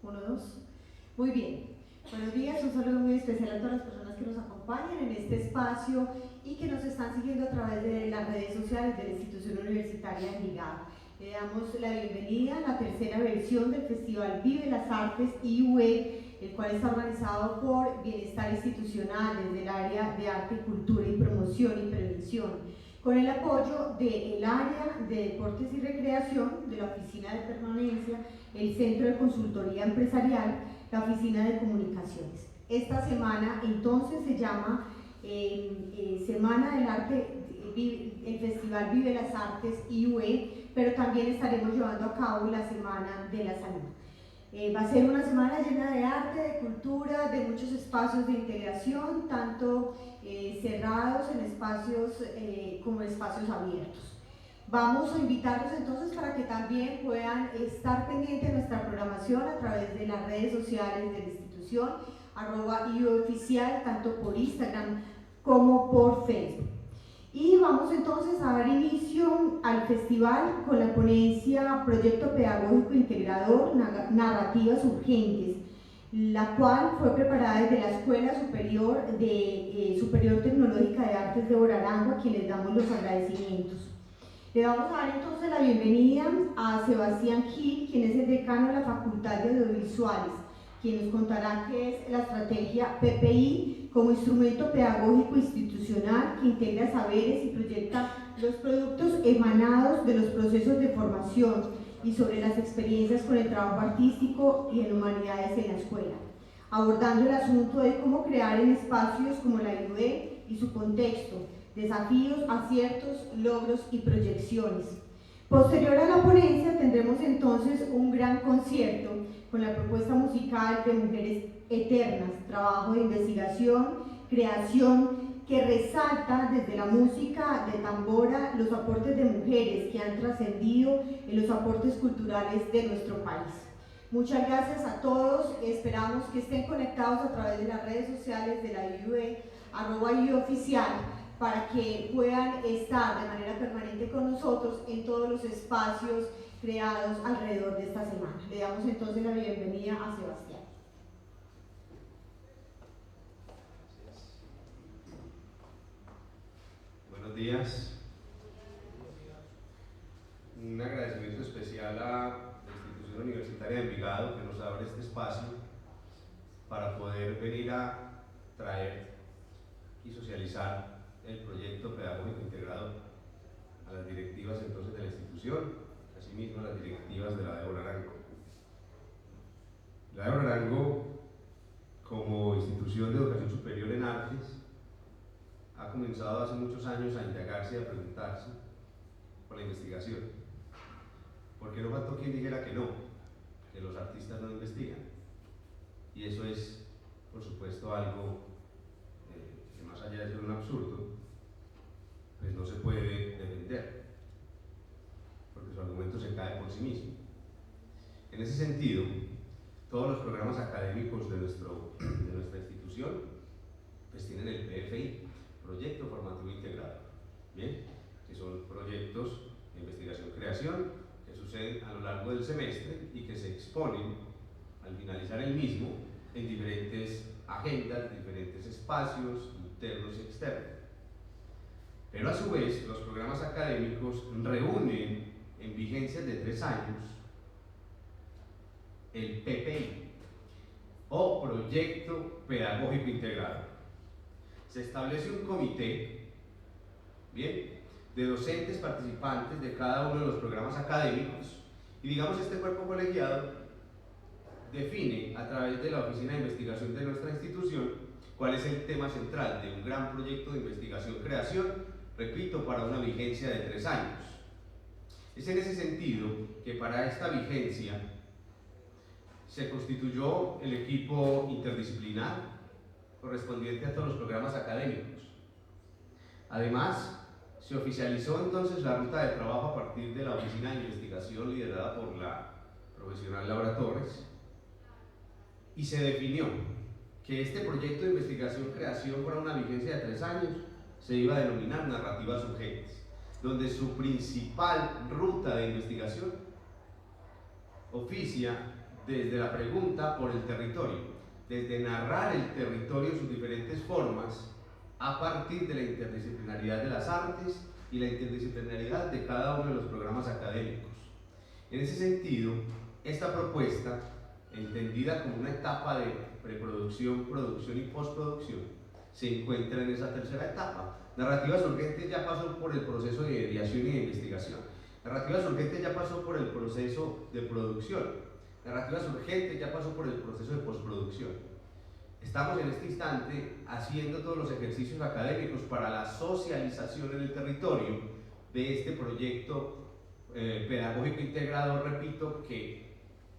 Uno, dos. Muy bien. Buenos días, un saludo muy especial a todas las personas que nos acompañan en este espacio y que nos están siguiendo a través de las redes sociales de la institución universitaria de Envigado. Le damos la bienvenida a la tercera versión del Festival Vive las Artes IUE, el cual está organizado por Bienestar Institucional desde el área de Arte, Cultura y Promoción y Prevención, con el apoyo del área de Deportes y Recreación, de la Oficina de Permanencia, el Centro de Consultoría Empresarial, la Oficina de Comunicaciones. Esta semana entonces se llama Semana del Arte, el Festival Vive las Artes IUE, pero también estaremos llevando a cabo la Semana de la Salud. Va a ser una semana llena de arte, de cultura, de muchos espacios de integración, tanto cerrados en espacios como en espacios abiertos. Vamos a invitarlos entonces para que también puedan estar pendientes de nuestra programación a través de las redes sociales de la institución, @IUEoficial, tanto por Instagram como por Facebook. Y vamos entonces a dar inicio al festival con la ponencia Proyecto Pedagógico Integrador, Narrativas Urgentes, la cual fue preparada desde la Escuela Superior Tecnológica de Artes de Orarango, a quien les damos los agradecimientos. Le vamos a dar entonces la bienvenida a Sebastián Gil, quien es el decano de la Facultad de Audiovisuales, quien nos contará qué es la estrategia PPI como instrumento pedagógico institucional que integra saberes y proyecta los productos emanados de los procesos de formación y sobre las experiencias con el trabajo artístico y en humanidades en la escuela, abordando el asunto de cómo crear en espacios como la IUE y su contexto, desafíos, aciertos, logros y proyecciones. Posterior a la ponencia tendremos entonces un gran concierto con la propuesta musical de Mujeres Eternas, trabajo de investigación, creación, que resalta desde la música de tambora los aportes de mujeres que han trascendido en los aportes culturales de nuestro país. Muchas gracias a todos, esperamos que estén conectados a través de las redes sociales de la IUE, @IUEoficial, para que puedan estar de manera permanente con nosotros en todos los espacios creados alrededor de esta semana. Le damos entonces la bienvenida a Sebastián. Buenos días. Un agradecimiento especial a la institución universitaria de Envigado que nos abre este espacio para poder venir a traer y socializar el proyecto pedagógico integrado a las directivas entonces de la institución, asimismo a las directivas de la de Orarango. La de Orarango, como institución de educación superior en artes, ha comenzado hace muchos años a indagarse y a preguntarse por la investigación. Porque no faltó quien dijera que no, que los artistas no investigan. Y eso es, por supuesto, algo que más allá de ser un absurdo, pues no se puede defender, porque su argumento se cae por sí mismo. En ese sentido, todos los programas académicos de nuestra institución pues tienen el PFI, Proyecto Formativo Integrado, ¿bien? Que son proyectos de investigación-creación que suceden a lo largo del semestre y que se exponen al finalizar el mismo en diferentes agendas, diferentes espacios internos y externos. Pero a su vez, los programas académicos reúnen en vigencias de 3 años el PPI o Proyecto Pedagógico Integrado. Se establece un comité, bien, de docentes participantes de cada uno de los programas académicos y digamos este cuerpo colegiado define a través de la oficina de investigación de nuestra institución cuál es el tema central de un gran proyecto de investigación-creación, repito, para una vigencia de 3 años. Es en ese sentido que para esta vigencia se constituyó el equipo interdisciplinar correspondiente a todos los programas académicos. Además, se oficializó entonces la ruta de trabajo a partir de la oficina de investigación liderada por la profesional Laura Torres y se definió que este proyecto de investigación-creación para una vigencia de 3 años se iba a denominar Narrativas Urgentes, donde su principal ruta de investigación oficia desde la pregunta por el territorio, desde narrar el territorio en sus diferentes formas, a partir de la interdisciplinaridad de las artes y la interdisciplinaridad de cada uno de los programas académicos. En ese sentido, esta propuesta, entendida como una etapa de preproducción, producción y postproducción, se encuentra en esa tercera etapa. Narrativas Urgentes ya pasó por el proceso de ideación y de investigación. Narrativas Urgentes ya pasó por el proceso de producción. Narrativas Urgentes ya pasó por el proceso de postproducción. Estamos en este instante haciendo todos los ejercicios académicos para la socialización en el territorio de este proyecto pedagógico integrado, repito, que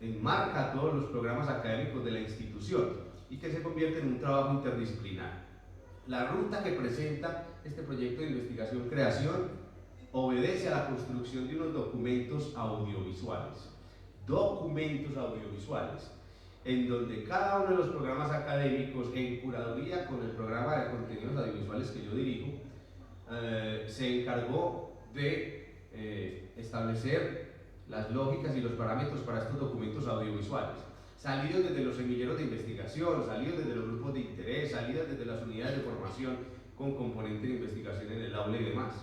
enmarca todos los programas académicos de la institución y que se convierte en un trabajo interdisciplinario. La ruta que presenta este proyecto de investigación-creación obedece a la construcción de unos documentos audiovisuales. En donde cada uno de los programas académicos, en curaduría con el programa de contenidos audiovisuales que yo dirijo, se encargó de establecer las lógicas y los parámetros para estos documentos audiovisuales, salidos desde los semilleros de investigación, salidos desde los grupos de interés, salidos desde las unidades de formación con componente de investigación en el aula y demás,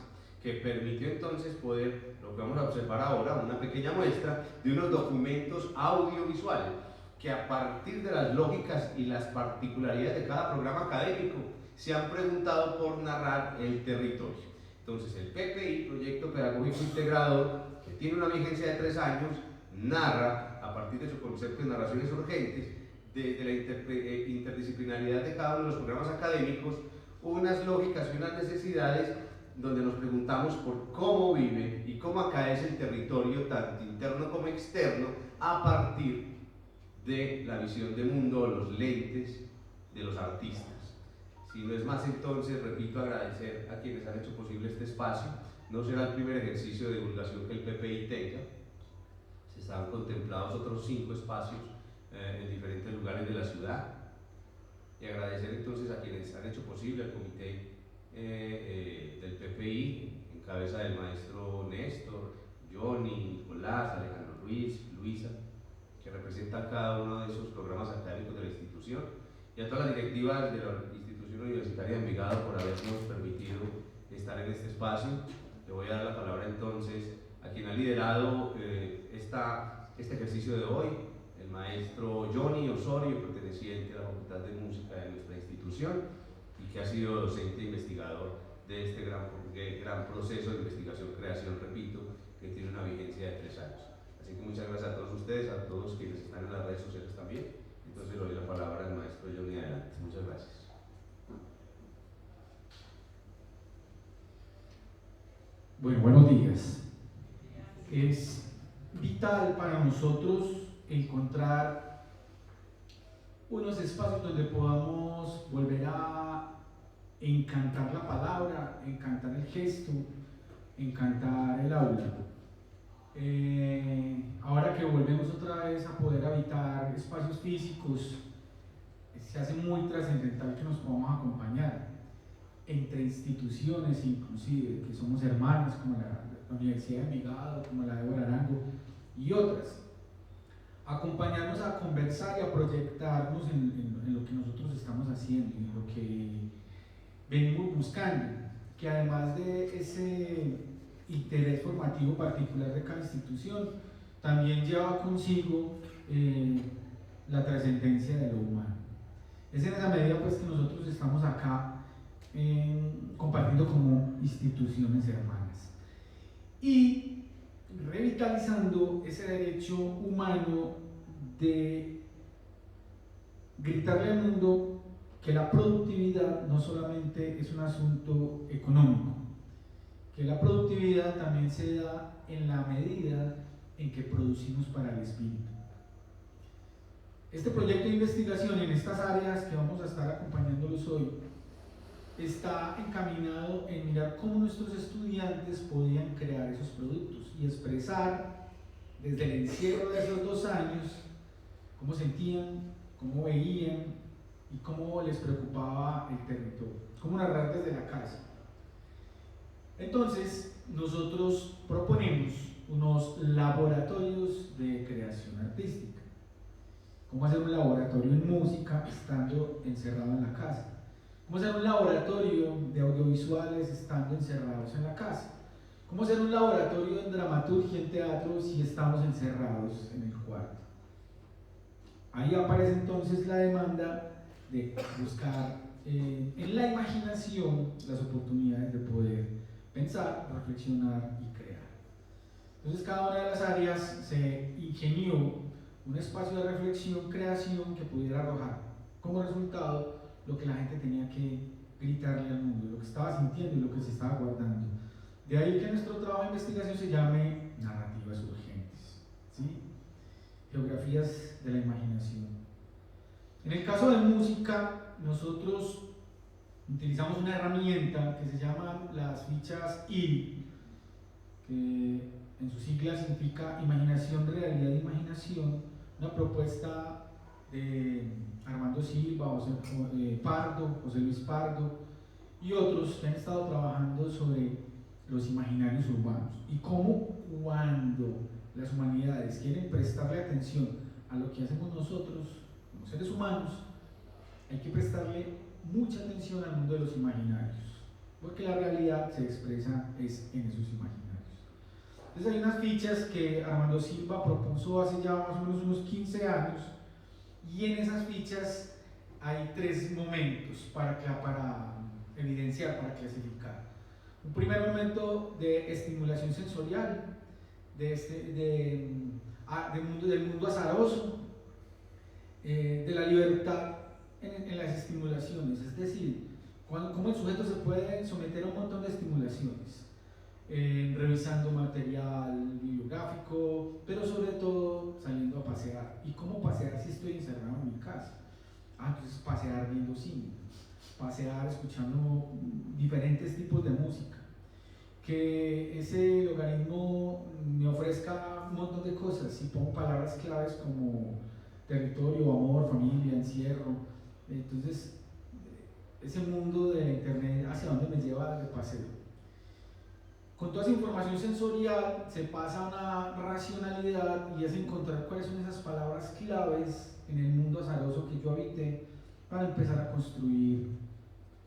que permitió entonces poder, lo que vamos a observar ahora, una pequeña muestra de unos documentos audiovisuales que a partir de las lógicas y las particularidades de cada programa académico se han preguntado por narrar el territorio. Entonces el PPI, Proyecto Pedagógico Integrador, que tiene una vigencia de 3 años, narra, a partir de su concepto de narraciones urgentes, desde la interdisciplinaridad de cada uno de los programas académicos, unas lógicas y unas necesidades donde nos preguntamos por cómo vive y cómo acaece el territorio, tanto interno como externo, a partir de la visión de mundo, los lentes de los artistas. Si no es más, entonces, repito, agradecer a quienes han hecho posible este espacio. No será el primer ejercicio de divulgación que el PPI tenga. Se están contemplados otros 5 espacios en diferentes lugares de la ciudad. Y agradecer entonces a quienes han hecho posible, al comité del PPI, en cabeza del maestro Néstor, Johnny, Nicolás, Alejandro Ruiz, Luisa, que representan cada uno de esos programas académicos de la institución, y a todas las directivas de la institución universitaria de Envigado por habernos permitido estar en este espacio. Le voy a dar la palabra entonces a quien ha liderado este ejercicio de hoy, el maestro Johnny Osorio, perteneciente a la Facultad de Música de nuestra institución y que ha sido docente e investigador de este gran proceso de investigación-creación, repito, que tiene una vigencia de 3 años. Así que muchas gracias a todos ustedes, a todos quienes están en las redes sociales también. Entonces le doy la palabra al maestro Johnny. Adelante. Muchas gracias. Bueno, buenos días. Es vital para nosotros encontrar unos espacios donde podamos volver a encantar la palabra, encantar el gesto, encantar el aula. Ahora que volvemos otra vez a poder habitar espacios físicos, se hace muy trascendental que nos podamos acompañar entre instituciones, inclusive, que somos hermanas, como la Universidad de Envigado, como la de Arango y otras. Acompañarnos a conversar y a proyectarnos en lo que nosotros estamos haciendo, en lo que venimos buscando, que además de ese interés formativo particular de cada institución, también lleva consigo la trascendencia de lo humano. Es en esa medida pues que nosotros estamos acá compartiendo como instituciones hermanas y revitalizando ese derecho humano de gritarle al mundo que la productividad no solamente es un asunto económico, que la productividad también se da en la medida en que producimos para el espíritu. Este proyecto de investigación en estas áreas que vamos a estar acompañándolos hoy está encaminado en mirar cómo nuestros estudiantes podían crear esos productos y expresar desde el encierro de esos 2 años cómo sentían, cómo veían y cómo les preocupaba el territorio, cómo narrar desde la casa. Entonces, nosotros proponemos unos laboratorios de creación artística. cómo hacer un laboratorio en música estando encerrado en la casa, cómo hacer un laboratorio de audiovisuales estando encerrados en la casa, cómo hacer un laboratorio en dramaturgia en teatro si estamos encerrados en el cuarto. Ahí aparece entonces la demanda de buscar en la imaginación las oportunidades de poder pensar, reflexionar y crear. Entonces cada una de las áreas se ingenió un espacio de reflexión, creación que pudiera arrojar como resultado lo que la gente tenía que gritarle al mundo, lo que estaba sintiendo y lo que se estaba guardando. De ahí que nuestro trabajo de investigación se llame narrativas urgentes, ¿sí? Geografías de la imaginación. En el caso de música, nosotros utilizamos una herramienta que se llama las fichas I, que en sus siglas significa Imaginación, Realidad e Imaginación, una propuesta de Armando Silva, José Luis Pardo y otros que han estado trabajando sobre los imaginarios urbanos y cómo cuando las humanidades quieren prestarle atención a lo que hacemos nosotros como seres humanos, hay que prestarle mucha atención al mundo de los imaginarios, porque la realidad se expresa en esos imaginarios. Entonces hay unas fichas que Armando Silva propuso hace ya más o menos unos 15 años, y en esas fichas hay 3 momentos para evidenciar, para clasificar. Un primer momento de estimulación sensorial, del mundo azaroso, de la libertad en las estimulaciones, es decir, cómo el sujeto se puede someter a un montón de estimulaciones, revisando material bibliográfico, pero sobre todo saliendo a pasear. ¿Y cómo pasear si estoy encerrado en mi casa? Entonces pasear viendo cine, pasear escuchando diferentes tipos de música, que ese logaritmo me ofrezca un montón de cosas y pongo palabras claves como territorio, amor, familia, encierro. Entonces ese mundo de internet hacia dónde me lleva de paseo. Con toda esa información sensorial se pasa a una racionalidad y es encontrar cuáles son esas palabras claves en el mundo azaroso que yo habité para empezar a construir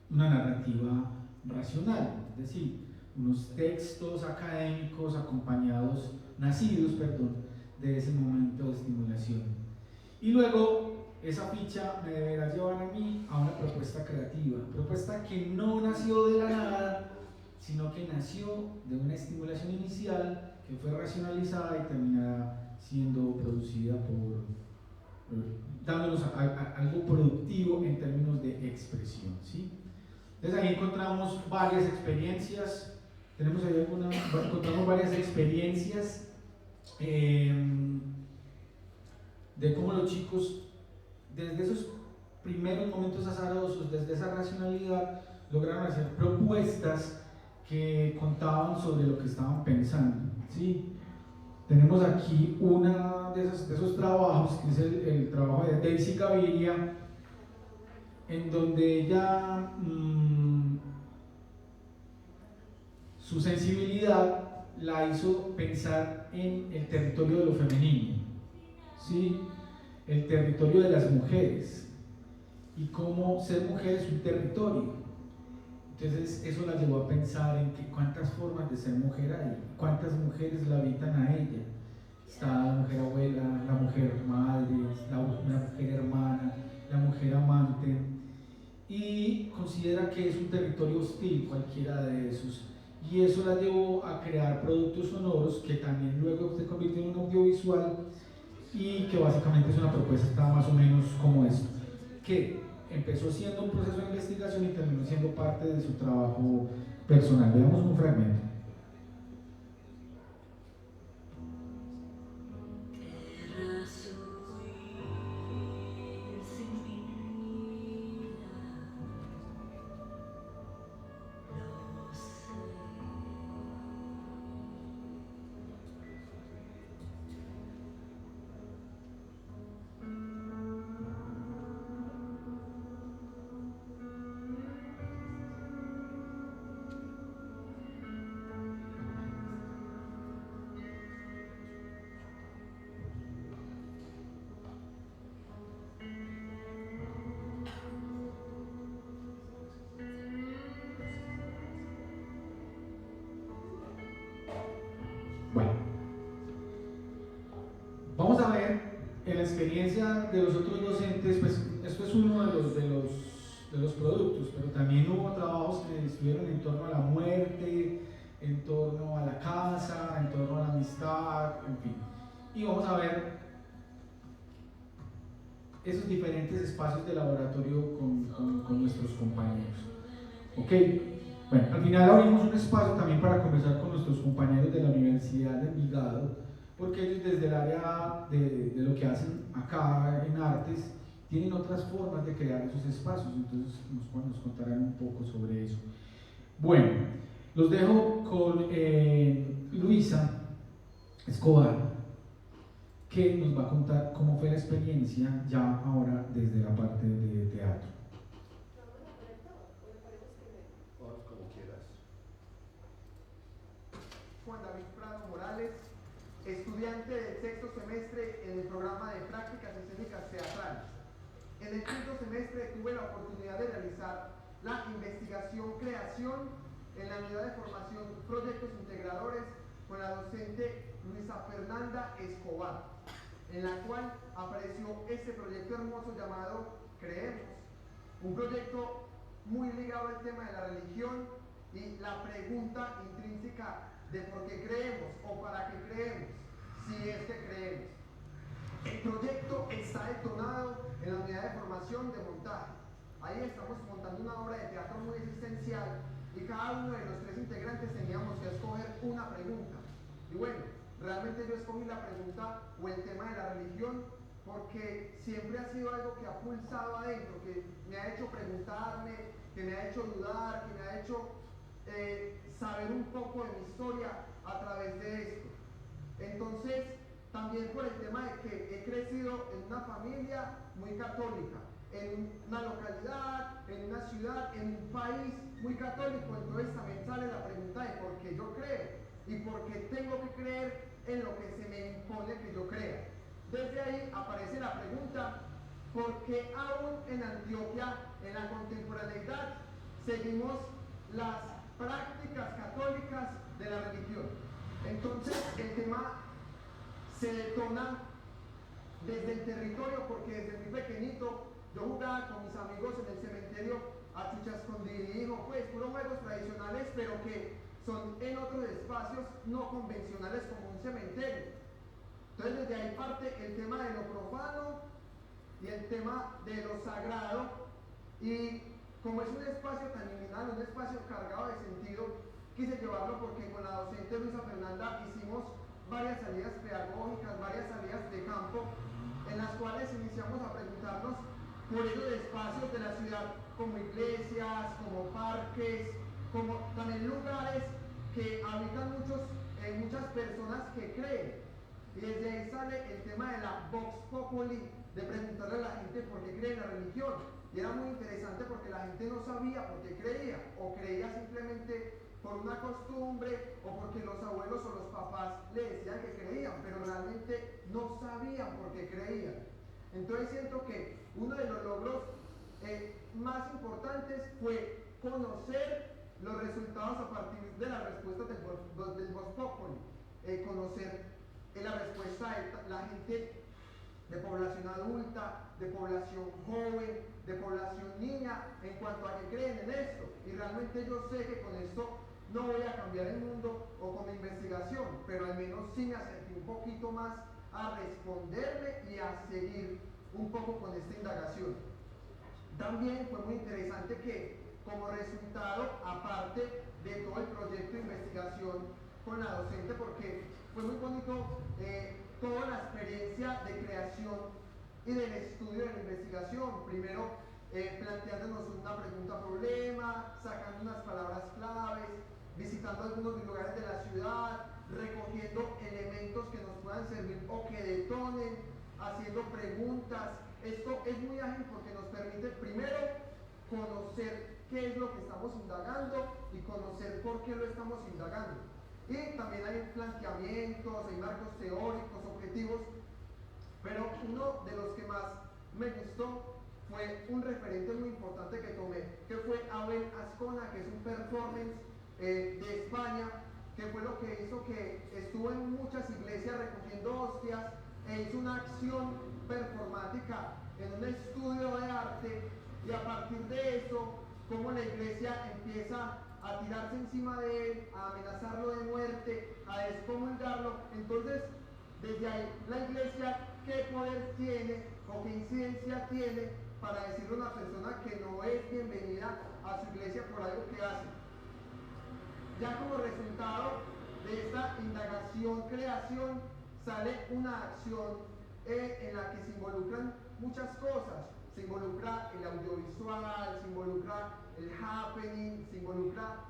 una narrativa racional, es decir, unos textos académicos nacidos de ese momento de estimulación. Y luego esa ficha me deberá llevar a mí a una propuesta creativa, propuesta que no nació de la nada, sino que nació de una estimulación inicial que fue racionalizada y terminará siendo producida dándonos algo productivo en términos de expresión, ¿sí? Entonces ahí encontramos varias experiencias, encontramos varias experiencias de cómo los chicos, desde esos primeros momentos azarosos, desde esa racionalidad, lograron hacer propuestas que contaban sobre lo que estaban pensando, ¿sí? Tenemos aquí uno de esos trabajos, que es el trabajo de Daisy Gaviria, en donde ella, su sensibilidad la hizo pensar en el territorio de lo femenino, ¿sí? El territorio de las mujeres, y cómo ser mujer es un territorio. Entonces eso la llevó a pensar en que cuántas formas de ser mujer hay, cuántas mujeres la habitan a ella. Está la mujer abuela, la mujer madre, la mujer hermana, la mujer amante, y considera que es un territorio hostil cualquiera de esos, y eso la llevó a crear productos sonoros que también luego se convirtió en un audiovisual, y que básicamente es una propuesta más o menos como esto, que empezó siendo un proceso de investigación y terminó siendo parte de su trabajo personal. Veamos un fragmento. experiencia de los otros docentes, pues esto es uno de los productos, pero también hubo trabajos que estuvieron en torno a la muerte, en torno a la casa, en torno a la amistad, en fin. Y vamos a ver esos diferentes espacios de laboratorio con nuestros compañeros. Ok, bueno, al final abrimos un espacio también para conversar con nuestros compañeros de la Universidad de Envigado, porque ellos desde el área de lo que hacen acá en artes tienen otras formas de crear esos espacios, entonces nos contarán un poco sobre eso. Bueno, los dejo con Luisa Escobar, que nos va a contar cómo fue la experiencia ya ahora desde la parte de teatro. Como quieras. Juan David Prado Morales, estudiante del sexto semestre en el programa de prácticas escénicas teatrales. En el quinto semestre tuve la oportunidad de realizar la investigación-creación en la unidad de formación Proyectos Integradores con la docente Luisa Fernanda Escobar, en la cual apareció este proyecto hermoso llamado Creemos, un proyecto muy ligado al tema de la religión y la pregunta intrínseca de por qué creemos o para qué creemos, si es que creemos. El proyecto está detonado en la unidad de formación de montaje. Ahí estamos montando una obra de teatro muy existencial y cada uno de los tres integrantes teníamos que escoger una pregunta. Y bueno, realmente yo escogí la pregunta o el tema de la religión porque siempre ha sido algo que ha pulsado adentro, que me ha hecho preguntarme, que me ha hecho dudar, que me ha hecho saber un poco de mi historia a través de esto. Entonces, también por el tema de que he crecido en una familia muy católica, en una localidad, en una ciudad, en un país muy católico, entonces también sale la pregunta de por qué yo creo y por qué tengo que creer en lo que se me impone que yo crea. Desde ahí aparece la pregunta, ¿por qué aún en Antioquia, en la contemporaneidad, seguimos las prácticas católicas de la religión? Entonces el tema se detona desde el territorio porque desde muy pequeñito yo jugaba con mis amigos en el cementerio a chucha escondidijo, pues puros juegos tradicionales pero que son en otros espacios no convencionales como un cementerio. Entonces desde ahí parte el tema de lo profano y el tema de lo sagrado, y como es un espacio tan liminal, un espacio cargado de sentido, quise llevarlo porque con la docente Luisa Fernanda hicimos varias salidas pedagógicas, varias salidas de campo, en las cuales iniciamos a preguntarnos por esos espacios de la ciudad como iglesias, como parques, como también lugares que habitan muchas personas que creen. Y desde ahí sale el tema de la Vox Populi, de preguntarle a la gente por qué cree en la religión. Y era muy interesante porque la gente no sabía por qué creía, o creía simplemente por una costumbre, o porque los abuelos o los papás le decían que creían, pero realmente no sabían por qué creían. Entonces siento que uno de los logros más importantes fue conocer los resultados a partir de las respuestas del Vox Populi, conocer la respuesta de la gente de población adulta, de población joven, de población niña, en cuanto a que creen en esto. Y realmente yo sé que con esto no voy a cambiar el mundo o con mi investigación, pero al menos sí me acerqué un poquito más a responderle y a seguir un poco con esta indagación. También fue muy interesante que como resultado, aparte de todo el proyecto de investigación con la docente, porque fue muy bonito toda la experiencia de creación y del estudio de la investigación. Primero planteándonos una pregunta-problema, sacando unas palabras claves, visitando algunos lugares de la ciudad, recogiendo elementos que nos puedan servir o que detonen, haciendo preguntas. Esto es muy ágil porque nos permite primero conocer qué es lo que estamos indagando y conocer por qué lo estamos indagando. Y también hay planteamientos, hay marcos teóricos, objetivos, pero uno de los que más me gustó fue un referente muy importante que tomé, que fue Abel Azcona, que es un performance de España, que fue lo que hizo que estuvo en muchas iglesias recogiendo hostias e hizo una acción performática en un estudio de arte, y a partir de eso, cómo la iglesia empieza a tirarse encima de él, a amenazarlo de muerte, a excomulgarlo. Entonces, desde ahí, la iglesia, ¿qué poder tiene o qué incidencia tiene para decirle a una persona que no es bienvenida a su iglesia por algo que hace? Ya como resultado de esta indagación, creación, sale una acción en la que se involucran muchas cosas. Se involucra el audiovisual, se involucra el happening, se involucra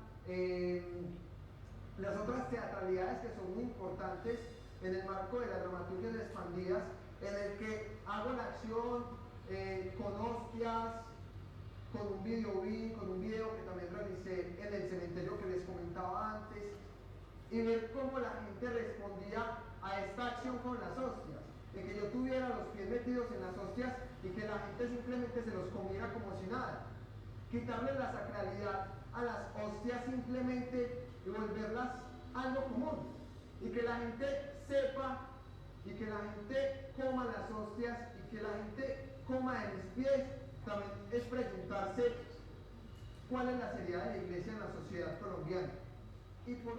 las otras teatralidades que son muy importantes en el marco de las dramaturgias expandidas, en el que hago la acción con hostias, con un con un video que también realicé en el cementerio que les comentaba antes, y ver cómo la gente respondía a esta acción con las hostias, de que yo tuviera los pies metidos en las hostias y que la gente simplemente se los comiera como si nada. Quitarle la sacralidad a las hostias simplemente y volverlas algo común, y que la gente sepa y que la gente coma las hostias y que la gente coma de mis pies, también es preguntarse cuál es la seriedad de la iglesia en la sociedad colombiana. Y por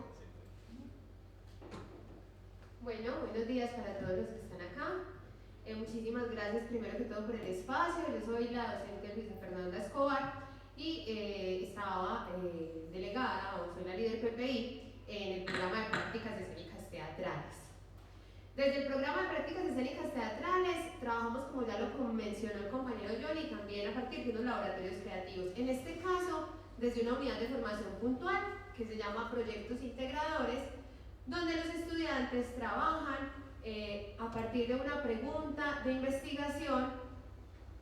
Bueno, buenos días para todos los que están acá. Muchísimas gracias primero que todo por el espacio. Yo soy la docente Luisa Fernanda Escobar y estaba delegada, o soy la líder PPI, en el programa de prácticas escénicas teatrales. Desde el programa de prácticas escénicas teatrales trabajamos, como ya lo mencionó el compañero Johnny, también a partir de unos laboratorios creativos. En este caso, desde una unidad de formación puntual que se llama Proyectos Integradores, donde los estudiantes trabajan a partir de una pregunta de investigación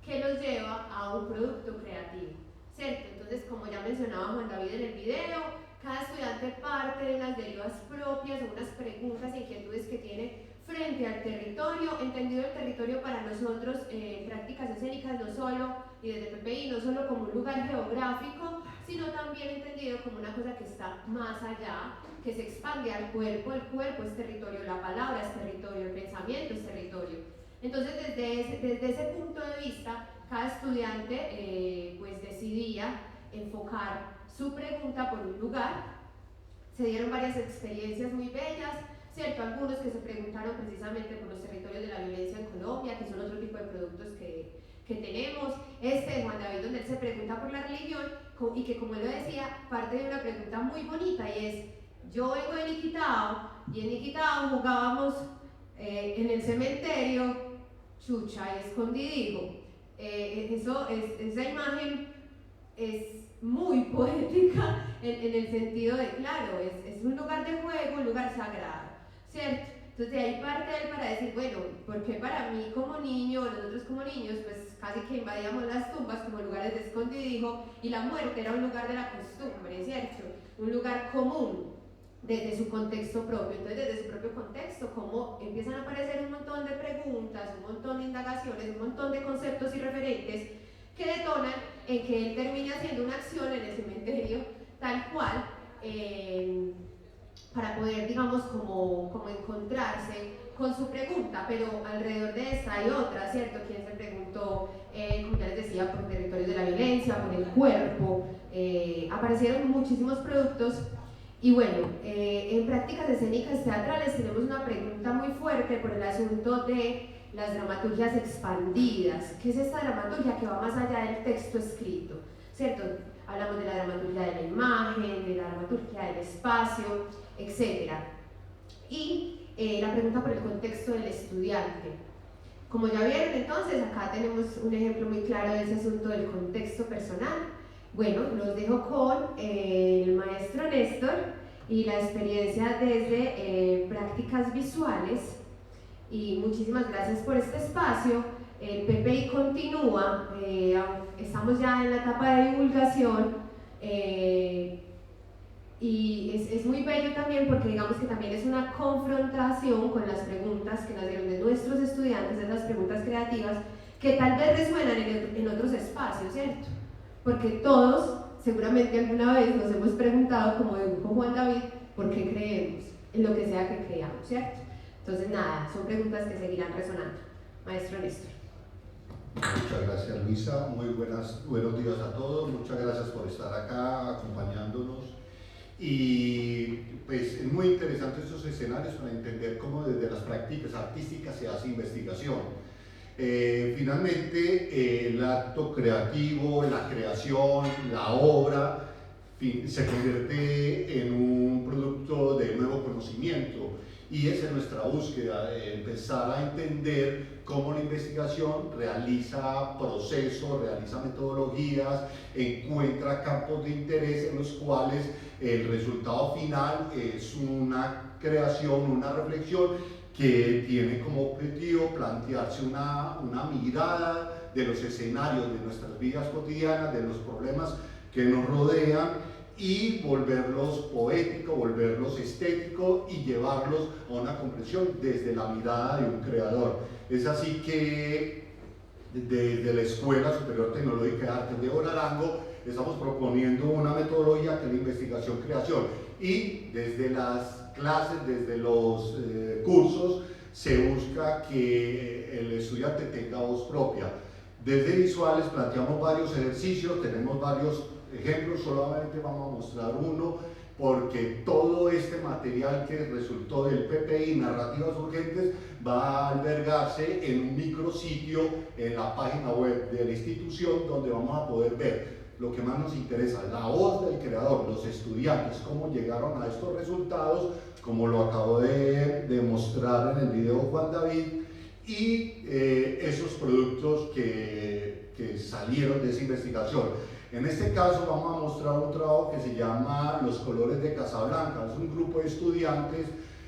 que los lleva a un producto creativo, ¿cierto? Entonces, como ya mencionaba Juan David en el video, cada estudiante parte de unas derivas propias o unas preguntas e inquietudes que tiene frente al territorio, entendido el territorio para nosotros prácticas escénicas no solo, y desde PPI, no solo como un lugar geográfico, sino también entendido como una cosa que está más allá, que se expande al cuerpo. El cuerpo es territorio, la palabra es territorio, el pensamiento es territorio. Entonces, desde ese punto de vista, cada estudiante pues decidía enfocar su pregunta por un lugar. Se dieron varias experiencias muy bellas, ¿cierto? Algunos que se preguntaron precisamente por los territorios de la violencia en Colombia, que son otro tipo de productos que tenemos. De Juan David, donde él se pregunta por la religión, y que, como él lo decía, parte de una pregunta muy bonita, y es: yo vengo de Niquitao, y en Niquitao jugábamos en el cementerio chucha y escondidijo. Esa imagen es muy poética en el sentido de, claro, es un lugar de juego, un lugar sagrado, ¿cierto? Entonces de ahí parte él para decir, bueno, porque para mí como niño, nosotros como niños, pues casi que invadíamos las tumbas como lugares de escondidijo, y la muerte era un lugar de la costumbre, ¿cierto? Un lugar común desde su contexto propio. Entonces, desde su propio contexto, cómo empiezan a aparecer un montón de preguntas, un montón de indagaciones, un montón de conceptos y referentes que detonan en que él termine haciendo una acción en el cementerio tal cual, para poder, digamos, como encontrarse con su pregunta. Pero alrededor de esta hay otra, ¿cierto? Quien se preguntó, como ya les decía, por territorios de la violencia, por el cuerpo. Aparecieron muchísimos productos. Y bueno, en prácticas escénicas teatrales tenemos una pregunta muy fuerte por el asunto de las dramaturgias expandidas. ¿Qué es esta dramaturgia que va más allá del texto escrito? ¿Cierto? Hablamos de la dramaturgia de la imagen, de la dramaturgia del espacio, etc. Y la pregunta por el contexto del estudiante. Como ya vieron, entonces, acá tenemos un ejemplo muy claro de ese asunto del contexto personal. Bueno, los dejo con el maestro Néstor y la experiencia desde prácticas visuales. Y muchísimas gracias por este espacio. El PPI continúa, estamos ya en la etapa de divulgación, y es muy bello también porque digamos que también es una confrontación con las preguntas que nacieron de nuestros estudiantes, esas preguntas creativas que tal vez resuenan en otros espacios, ¿cierto? Porque todos seguramente alguna vez nos hemos preguntado, como dijo Juan David, ¿por qué creemos en lo que sea que creamos, ¿cierto? Entonces nada, son preguntas que seguirán resonando. Maestro Néstor. Muchas gracias, Luisa. Muy buenos días a todos. Muchas gracias por estar acá acompañándonos. Y pues es muy interesante estos escenarios para entender cómo desde las prácticas artísticas se hace investigación. Finalmente, el acto creativo, la creación, la obra, se convierte en un producto de nuevo conocimiento. Y esa es nuestra búsqueda, empezar a entender cómo la investigación realiza procesos, realiza metodologías, encuentra campos de interés en los cuales el resultado final es una creación, una reflexión que tiene como objetivo plantearse una mirada de los escenarios de nuestras vidas cotidianas, de los problemas que nos rodean, y volverlos poéticos, volverlos estéticos y llevarlos a una comprensión desde la mirada de un creador. Es así que desde la Escuela Superior Tecnológica de Artes de Orarango estamos proponiendo una metodología que es la investigación-creación, y desde las clases, desde los cursos, se busca que el estudiante tenga voz propia. Desde visuales planteamos varios ejercicios, tenemos varios ejemplos, solamente vamos a mostrar uno, porque todo este material que resultó del PPI, Narrativas Urgentes, va a albergarse en un micrositio en la página web de la institución, donde vamos a poder ver lo que más nos interesa, la voz del creador, los estudiantes, cómo llegaron a estos resultados, como lo acabo de mostrar en el video Juan David, y esos productos que salieron de esa investigación. En este caso vamos a mostrar un trabajo que se llama Los colores de Casablanca. Es un grupo de estudiantes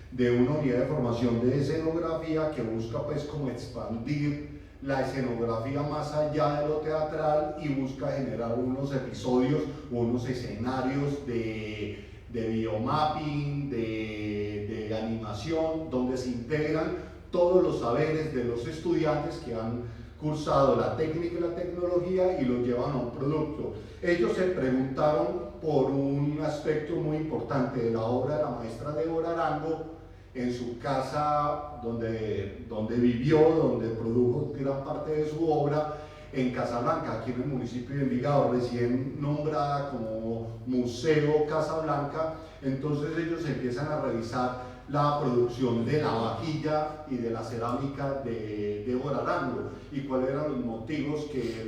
de una unidad de formación de escenografía que busca pues como expandir la escenografía más allá de lo teatral y busca generar unos episodios, unos escenarios de biomapping, de animación, donde se integran todos los saberes de los estudiantes que han cursado la técnica y la tecnología y los llevan a un producto. Ellos se preguntaron por un aspecto muy importante de la obra de la maestra de Orarango en su casa donde vivió, donde produjo gran parte de su obra, en Casablanca, aquí en el municipio de Envigado, recién nombrada como Museo Casablanca. Entonces ellos empiezan a revisar la producción de la vajilla y de la cerámica de Orarango y cuáles eran los motivos que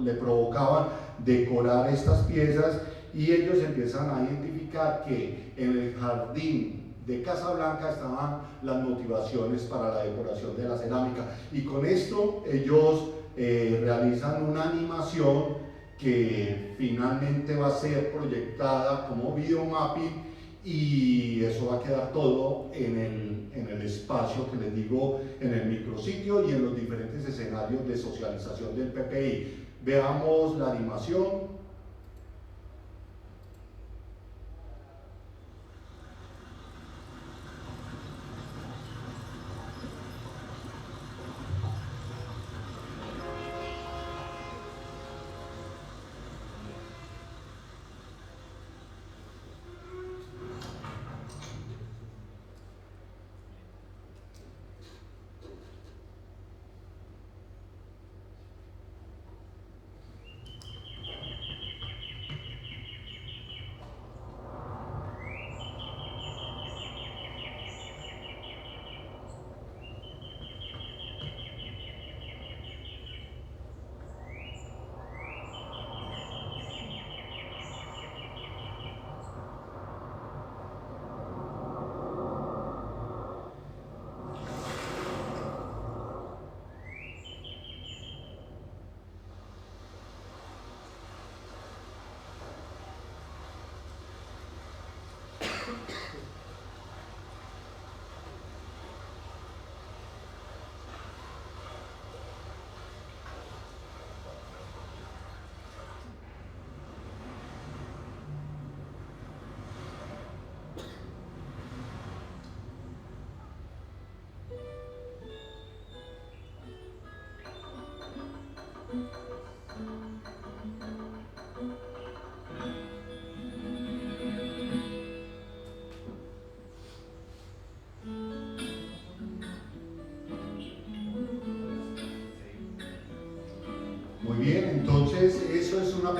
le provocaban decorar estas piezas, y ellos empiezan a identificar que en el jardín de Casablanca estaban las motivaciones para la decoración de la cerámica, y con esto ellos realizan una animación que finalmente va a ser proyectada como videomapping, y eso va a quedar todo en el espacio que les digo, en el micrositio y en los diferentes escenarios de socialización del PPI. Veamos la animación.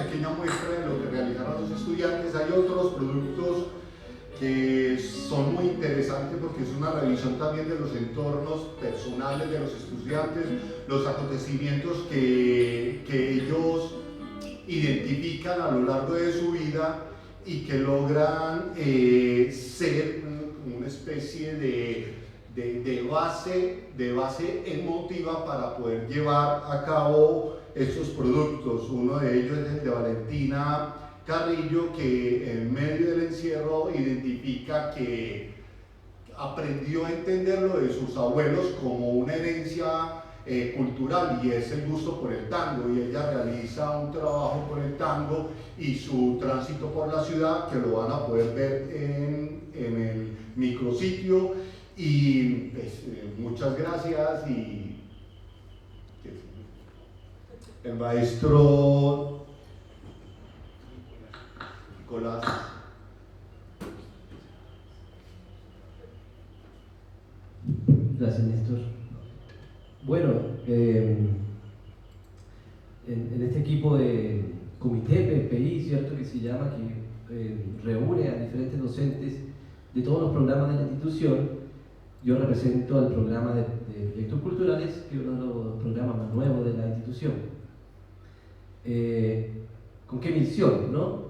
pequeña muestra de lo que realizaron los estudiantes. Hay otros productos que son muy interesantes porque es una revisión también de los entornos personales de los estudiantes, los acontecimientos que ellos identifican a lo largo de su vida y que logran ser una especie de base emotiva para poder llevar a cabo estos productos. Uno de ellos es el de Valentina Carrillo, que en medio del encierro identifica que aprendió a entenderlo de sus abuelos como una herencia cultural, y es el gusto por el tango, y ella realiza un trabajo por el tango y su tránsito por la ciudad, que lo van a poder ver en el micrositio. Y pues, muchas gracias. Y el maestro Nicolás. Gracias, Néstor. Bueno, en este equipo de comité PPI, ¿cierto?, que se llama, que reúne a diferentes docentes de todos los programas de la institución. Yo represento al programa de proyectos culturales, que es uno de los programas más nuevos de la institución. ¿Con qué misión, no?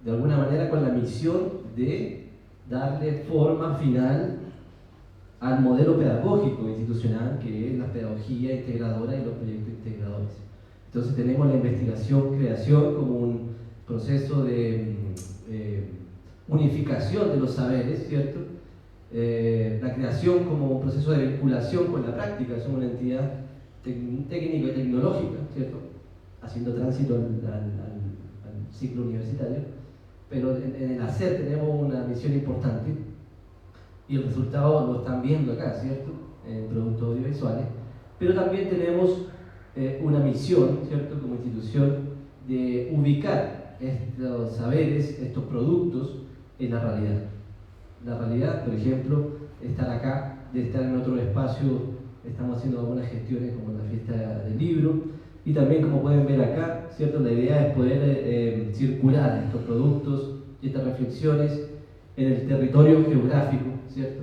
De alguna manera con la misión de darle forma final al modelo pedagógico institucional, que es la pedagogía integradora y los proyectos integradores. Entonces tenemos la investigación-creación como un proceso de unificación de los saberes, ¿cierto? La creación como un proceso de vinculación con la práctica. Somos una entidad técnica y tecnológica, ¿cierto?, haciendo tránsito al ciclo universitario, pero en el hacer tenemos una misión importante, y el resultado lo están viendo acá, ¿cierto?, en productos audiovisuales. Pero también tenemos una misión, ¿cierto?, como institución, de ubicar estos saberes, estos productos en la realidad. La realidad, por ejemplo, estar acá, de estar en otro espacio. Estamos haciendo algunas gestiones como la fiesta del libro, y también, como pueden ver acá, ¿cierto?, la idea es poder circular estos productos y estas reflexiones en el territorio geográfico, ¿cierto?,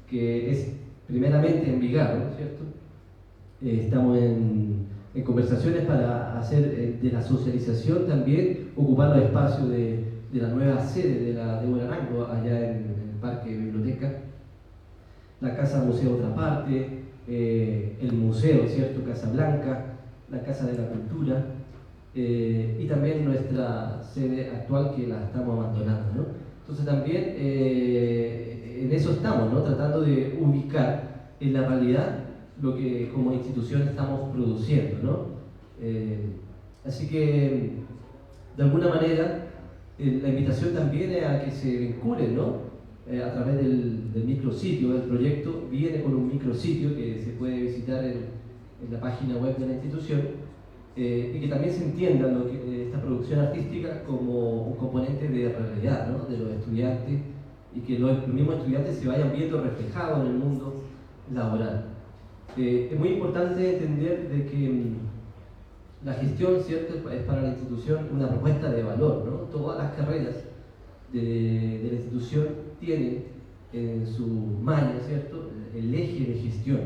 que es primeramente Envigado, ¿cierto? Estamos en conversaciones para hacer de la socialización también, ocupar los espacios de la nueva sede de Buenarango, allá en el Parque Biblioteca, la Casa Museo Otra Parte, el museo, ¿cierto?, Casa Blanca, la Casa de la Cultura, y también nuestra sede actual, que la estamos abandonando, ¿no? Entonces también en eso estamos, ¿no?, tratando de ubicar en la realidad lo que como institución estamos produciendo, ¿no? Así que, de alguna manera, la invitación también es a que se vinculen, ¿no?, a través del micrositio. El proyecto viene con un micrositio que se puede visitar en la página web de la institución, y que también se entienda esta producción artística como un componente de realidad, ¿no?, de los estudiantes, y que los mismos estudiantes se vayan viendo reflejados en el mundo laboral. Es muy importante entender de que la gestión, ¿cierto?, es para la institución una propuesta de valor, ¿no? Todas las carreras de la institución tienen en su malla, ¿cierto?, el eje de gestión,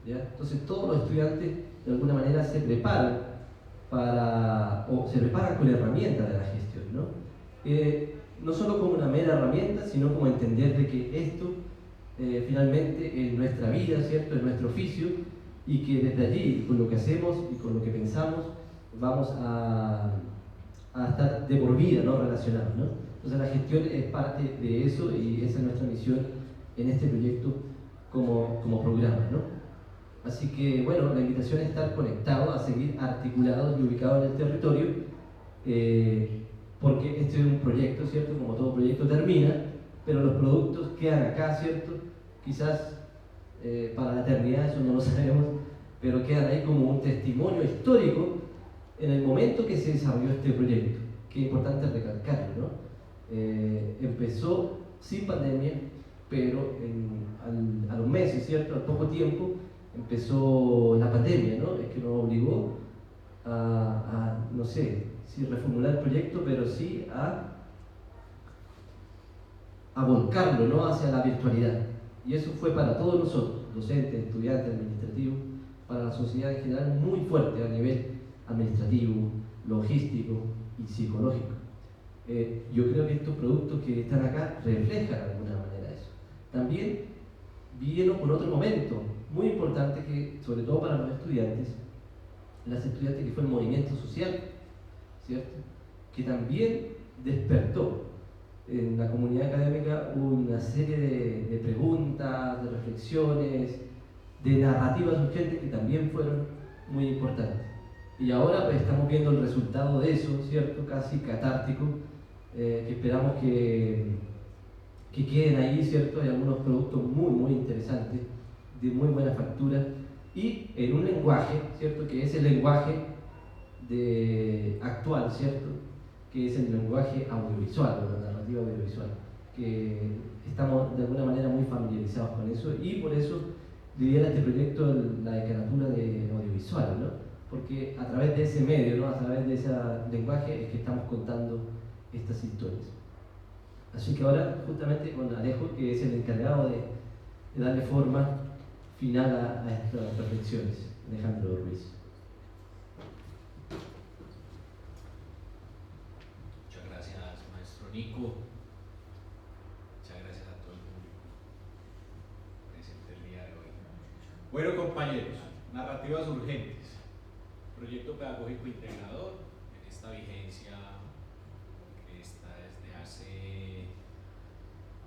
¿ya? Entonces todos los estudiantes de alguna manera se preparan con herramientas de la gestión, ¿no? No solo como una mera herramienta, sino como entender de que esto finalmente es nuestra vida, ¿cierto?, es nuestro oficio, y que desde allí, con lo que hacemos y con lo que pensamos, vamos a estar de por vida, ¿no?, relacionados, ¿no? Entonces la gestión es parte de eso, y esa es nuestra misión en este proyecto como programa, ¿no? Así que, bueno, la invitación es estar conectados, a seguir articulados y ubicados en el territorio, porque este es un proyecto, ¿cierto?, como todo proyecto termina, pero los productos quedan acá, ¿cierto?, quizás para la eternidad, eso no lo sabemos, pero quedan ahí como un testimonio histórico en el momento que se desarrolló este proyecto, que es importante recalcarlo, ¿no? Empezó sin pandemia, pero a los meses, ¿cierto?, al poco tiempo, empezó la pandemia, ¿no? Es que nos obligó no sé, sí, reformular el proyecto, pero sí a volcarlo, ¿no?, hacia la virtualidad. Y eso fue para todos nosotros, docentes, estudiantes, administrativos, para la sociedad en general, muy fuerte a nivel administrativo, logístico y psicológico. Yo creo que estos productos que están acá reflejan de alguna manera eso. También vieron por otro momento muy importante que, sobre todo para los estudiantes, las estudiantes, que fue el movimiento social, ¿cierto?, que también despertó en la comunidad académica una serie de preguntas, de reflexiones, de narrativas urgentes que también fueron muy importantes. Y ahora pues estamos viendo el resultado de eso, ¿cierto?, casi catártico, que esperamos que queden ahí, ¿cierto? Hay algunos productos muy interesantes, de muy buena factura, y en un lenguaje, ¿cierto?, que es el lenguaje actual, ¿cierto?, que es el lenguaje audiovisual, o la narrativa audiovisual, que estamos de alguna manera muy familiarizados con eso, y por eso lidera este proyecto la decanatura de audiovisual, ¿no?, porque a través de ese medio, ¿no?, a través de ese lenguaje es que estamos contando estas historias. Así que ahora, justamente con Alejo, que es el encargado de darle forma final a estas reflexiones, Alejandro Ruiz. Muchas gracias, maestro Nico. Muchas gracias a todo el público presente el día de hoy. Bueno, compañeros, narrativas urgentes, proyecto pedagógico integrador en esta vigencia que está desde hace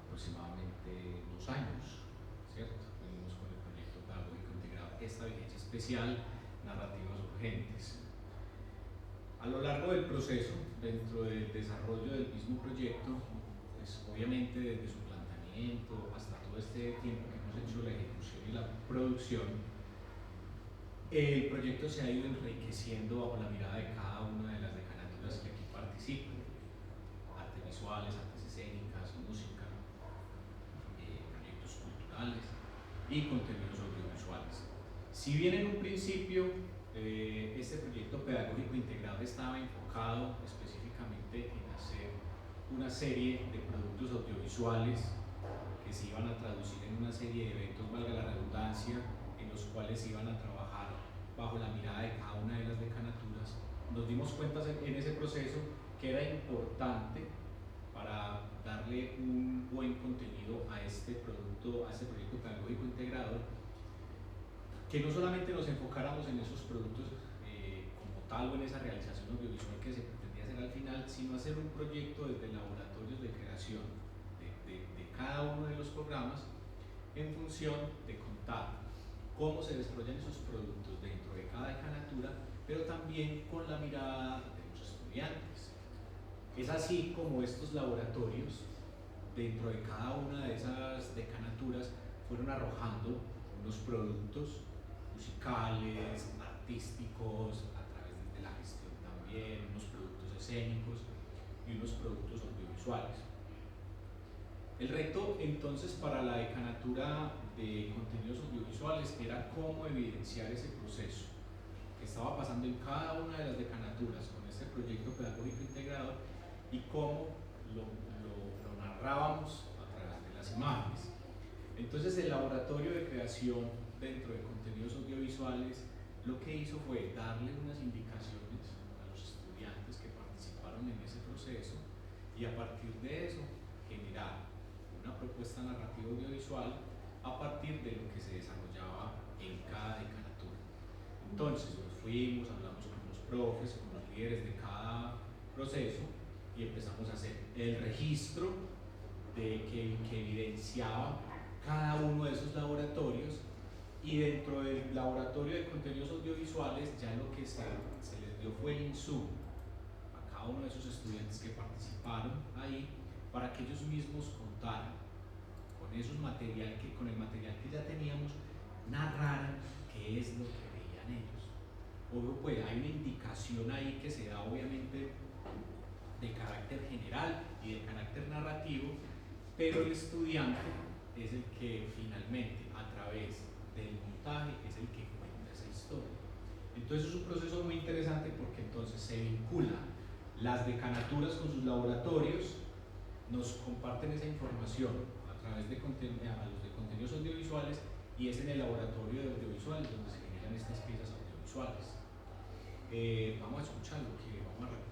aproximadamente 2 años, ¿cierto? Venimos con el proyecto pedagógico integrado, esta vigencia especial, narrativas urgentes. A lo largo del proceso, dentro del desarrollo del mismo proyecto, pues obviamente desde su planteamiento hasta todo este tiempo que hemos hecho la ejecución y la producción, el proyecto se ha ido enriqueciendo bajo la mirada de cada una de las decanaturas que aquí participan: artes visuales, artes escénicas, música, proyectos culturales y contenidos audiovisuales. Si bien en un principio este proyecto pedagógico integrado estaba enfocado específicamente en hacer una serie de productos audiovisuales que se iban a traducir en una serie de eventos, valga la redundancia, en los cuales se iban a trabajar bajo la mirada de cada una de las decanaturas, nos dimos cuenta en ese proceso que era importante, para darle un buen contenido a este producto, a este proyecto pedagógico integrador, que no solamente nos enfocáramos en esos productos como tal o en esa realización audiovisual que se pretendía hacer al final, sino hacer un proyecto desde laboratorios de creación de cada uno de los programas en función de contar cómo se desarrollan esos productos dentro de cada decanatura, pero también con la mirada de los estudiantes. Es así como estos laboratorios, dentro de cada una de esas decanaturas, fueron arrojando unos productos musicales, artísticos, a través de la gestión también, unos productos escénicos y unos productos audiovisuales. El reto entonces para la decanatura de contenidos audiovisuales era cómo evidenciar ese proceso que estaba pasando en cada una de las decanaturas con este proyecto pedagógico integrado y cómo lo narrábamos a través de las imágenes. Entonces el laboratorio de creación dentro de contenidos audiovisuales lo que hizo fue darle unas indicaciones a los estudiantes que participaron en ese proceso y a partir de eso generar una propuesta narrativa audiovisual a partir de lo que se desarrollaba en cada decanatura. Entonces nos fuimos, hablamos con los profes, con los líderes de cada proceso y empezamos a hacer el registro que evidenciaba cada uno de esos laboratorios, y dentro del laboratorio de contenidos audiovisuales ya lo que se les dio fue el insumo a cada uno de esos estudiantes que participaron ahí para que ellos mismos contaran con con el material que ya teníamos, narraran qué es lo que veían ellos. Obvio, pues hay una indicación ahí que se da obviamente de carácter general y de carácter narrativo, pero el estudiante es el que finalmente, a través del montaje, es el que cuenta esa historia. Entonces es un proceso muy interesante porque entonces se vincula Las decanaturas con sus laboratorios nos comparten esa información a través de a los de contenidos audiovisuales, y es en el laboratorio de audiovisuales donde se generan estas piezas audiovisuales. Vamos a escucharlo,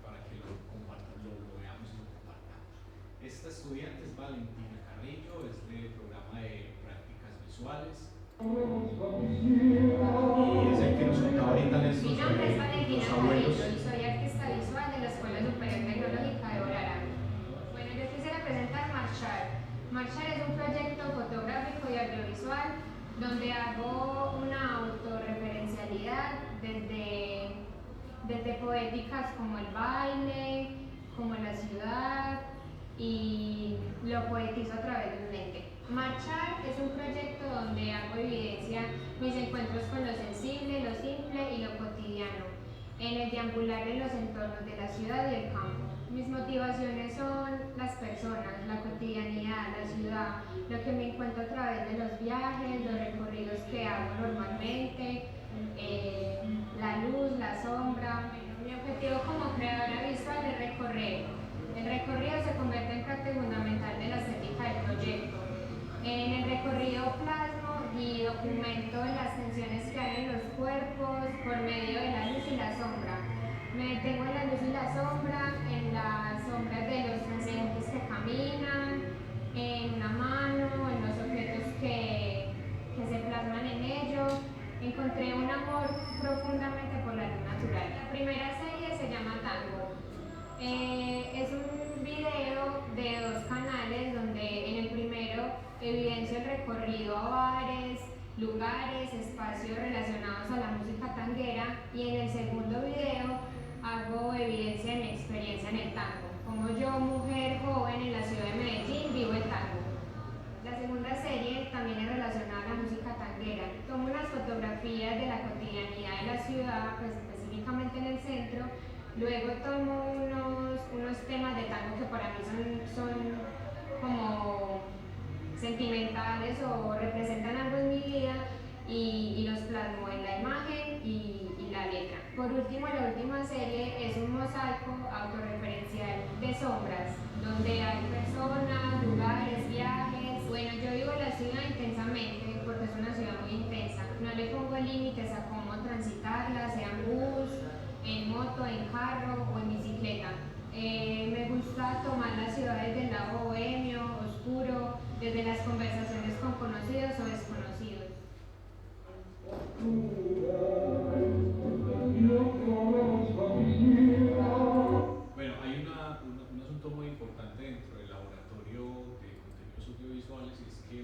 para que lo compartan, lo veamos y lo compartamos. Esta estudiante es Valentina Carrillo, es del programa de prácticas visuales. Y es el que nos contaba ahorita en Mi nombre es Valentina Carrillo y soy artista visual de la Escuela Superior Tecnológica de Orara. Bueno, yo quisiera presentar Marchar. Marchar es un proyecto fotográfico y audiovisual donde hago una autorreferencialidad desde poéticas como el baile, como la ciudad, y lo poetizo a través de un lente. Marchar es un proyecto donde hago evidencia mis encuentros con lo sensible, lo simple y lo cotidiano, en el deambular en los entornos de la ciudad y el campo. Mis motivaciones son las personas, la cotidianidad, la ciudad, lo que me encuentro a través de los viajes, los recorridos que hago normalmente, la luz, la sombra. Mi objetivo como creadora visual es recorrer. El recorrido se convierte en parte fundamental de la estética del proyecto. En el recorrido plasmo y documento las tensiones que hay en los cuerpos por medio de la luz y la sombra. Me detengo en la luz y la sombra, en las sombras de los transeúntes que caminan, en una mano, en los objetos que se plasman en ellos. Encontré un amor profundamente por la luz natural. La primera serie se llama Tango. Es un video de 2 canales donde en el primero evidencio el recorrido a bares, lugares, espacios relacionados a la música tanguera, y en el segundo video hago evidencia de mi experiencia en el tango, como yo, mujer joven en la ciudad de Medellín, vivo el tango. La segunda serie también es relacionada a la música tanguera. Tomo unas fotografías de la cotidianidad de la ciudad, pues específicamente en el centro. Luego tomo unos temas de tango que para mí son como sentimentales o representan algo en mi vida, y los plasmo en la imagen y la letra. Por último, la última serie es un mosaico autorreferencial de sombras, donde hay personas, lugares, viajes. Bueno, yo vivo la ciudad intensamente porque es una ciudad muy intensa. No le pongo límites a cómo transitarla, sea en bus, en moto, en carro o en bicicleta. Me gusta tomar la ciudad desde el lado bohemio, oscuro, desde las conversaciones con conocidos o desconocidos. Bueno, hay un asunto muy importante dentro del laboratorio de contenidos audiovisuales, y es que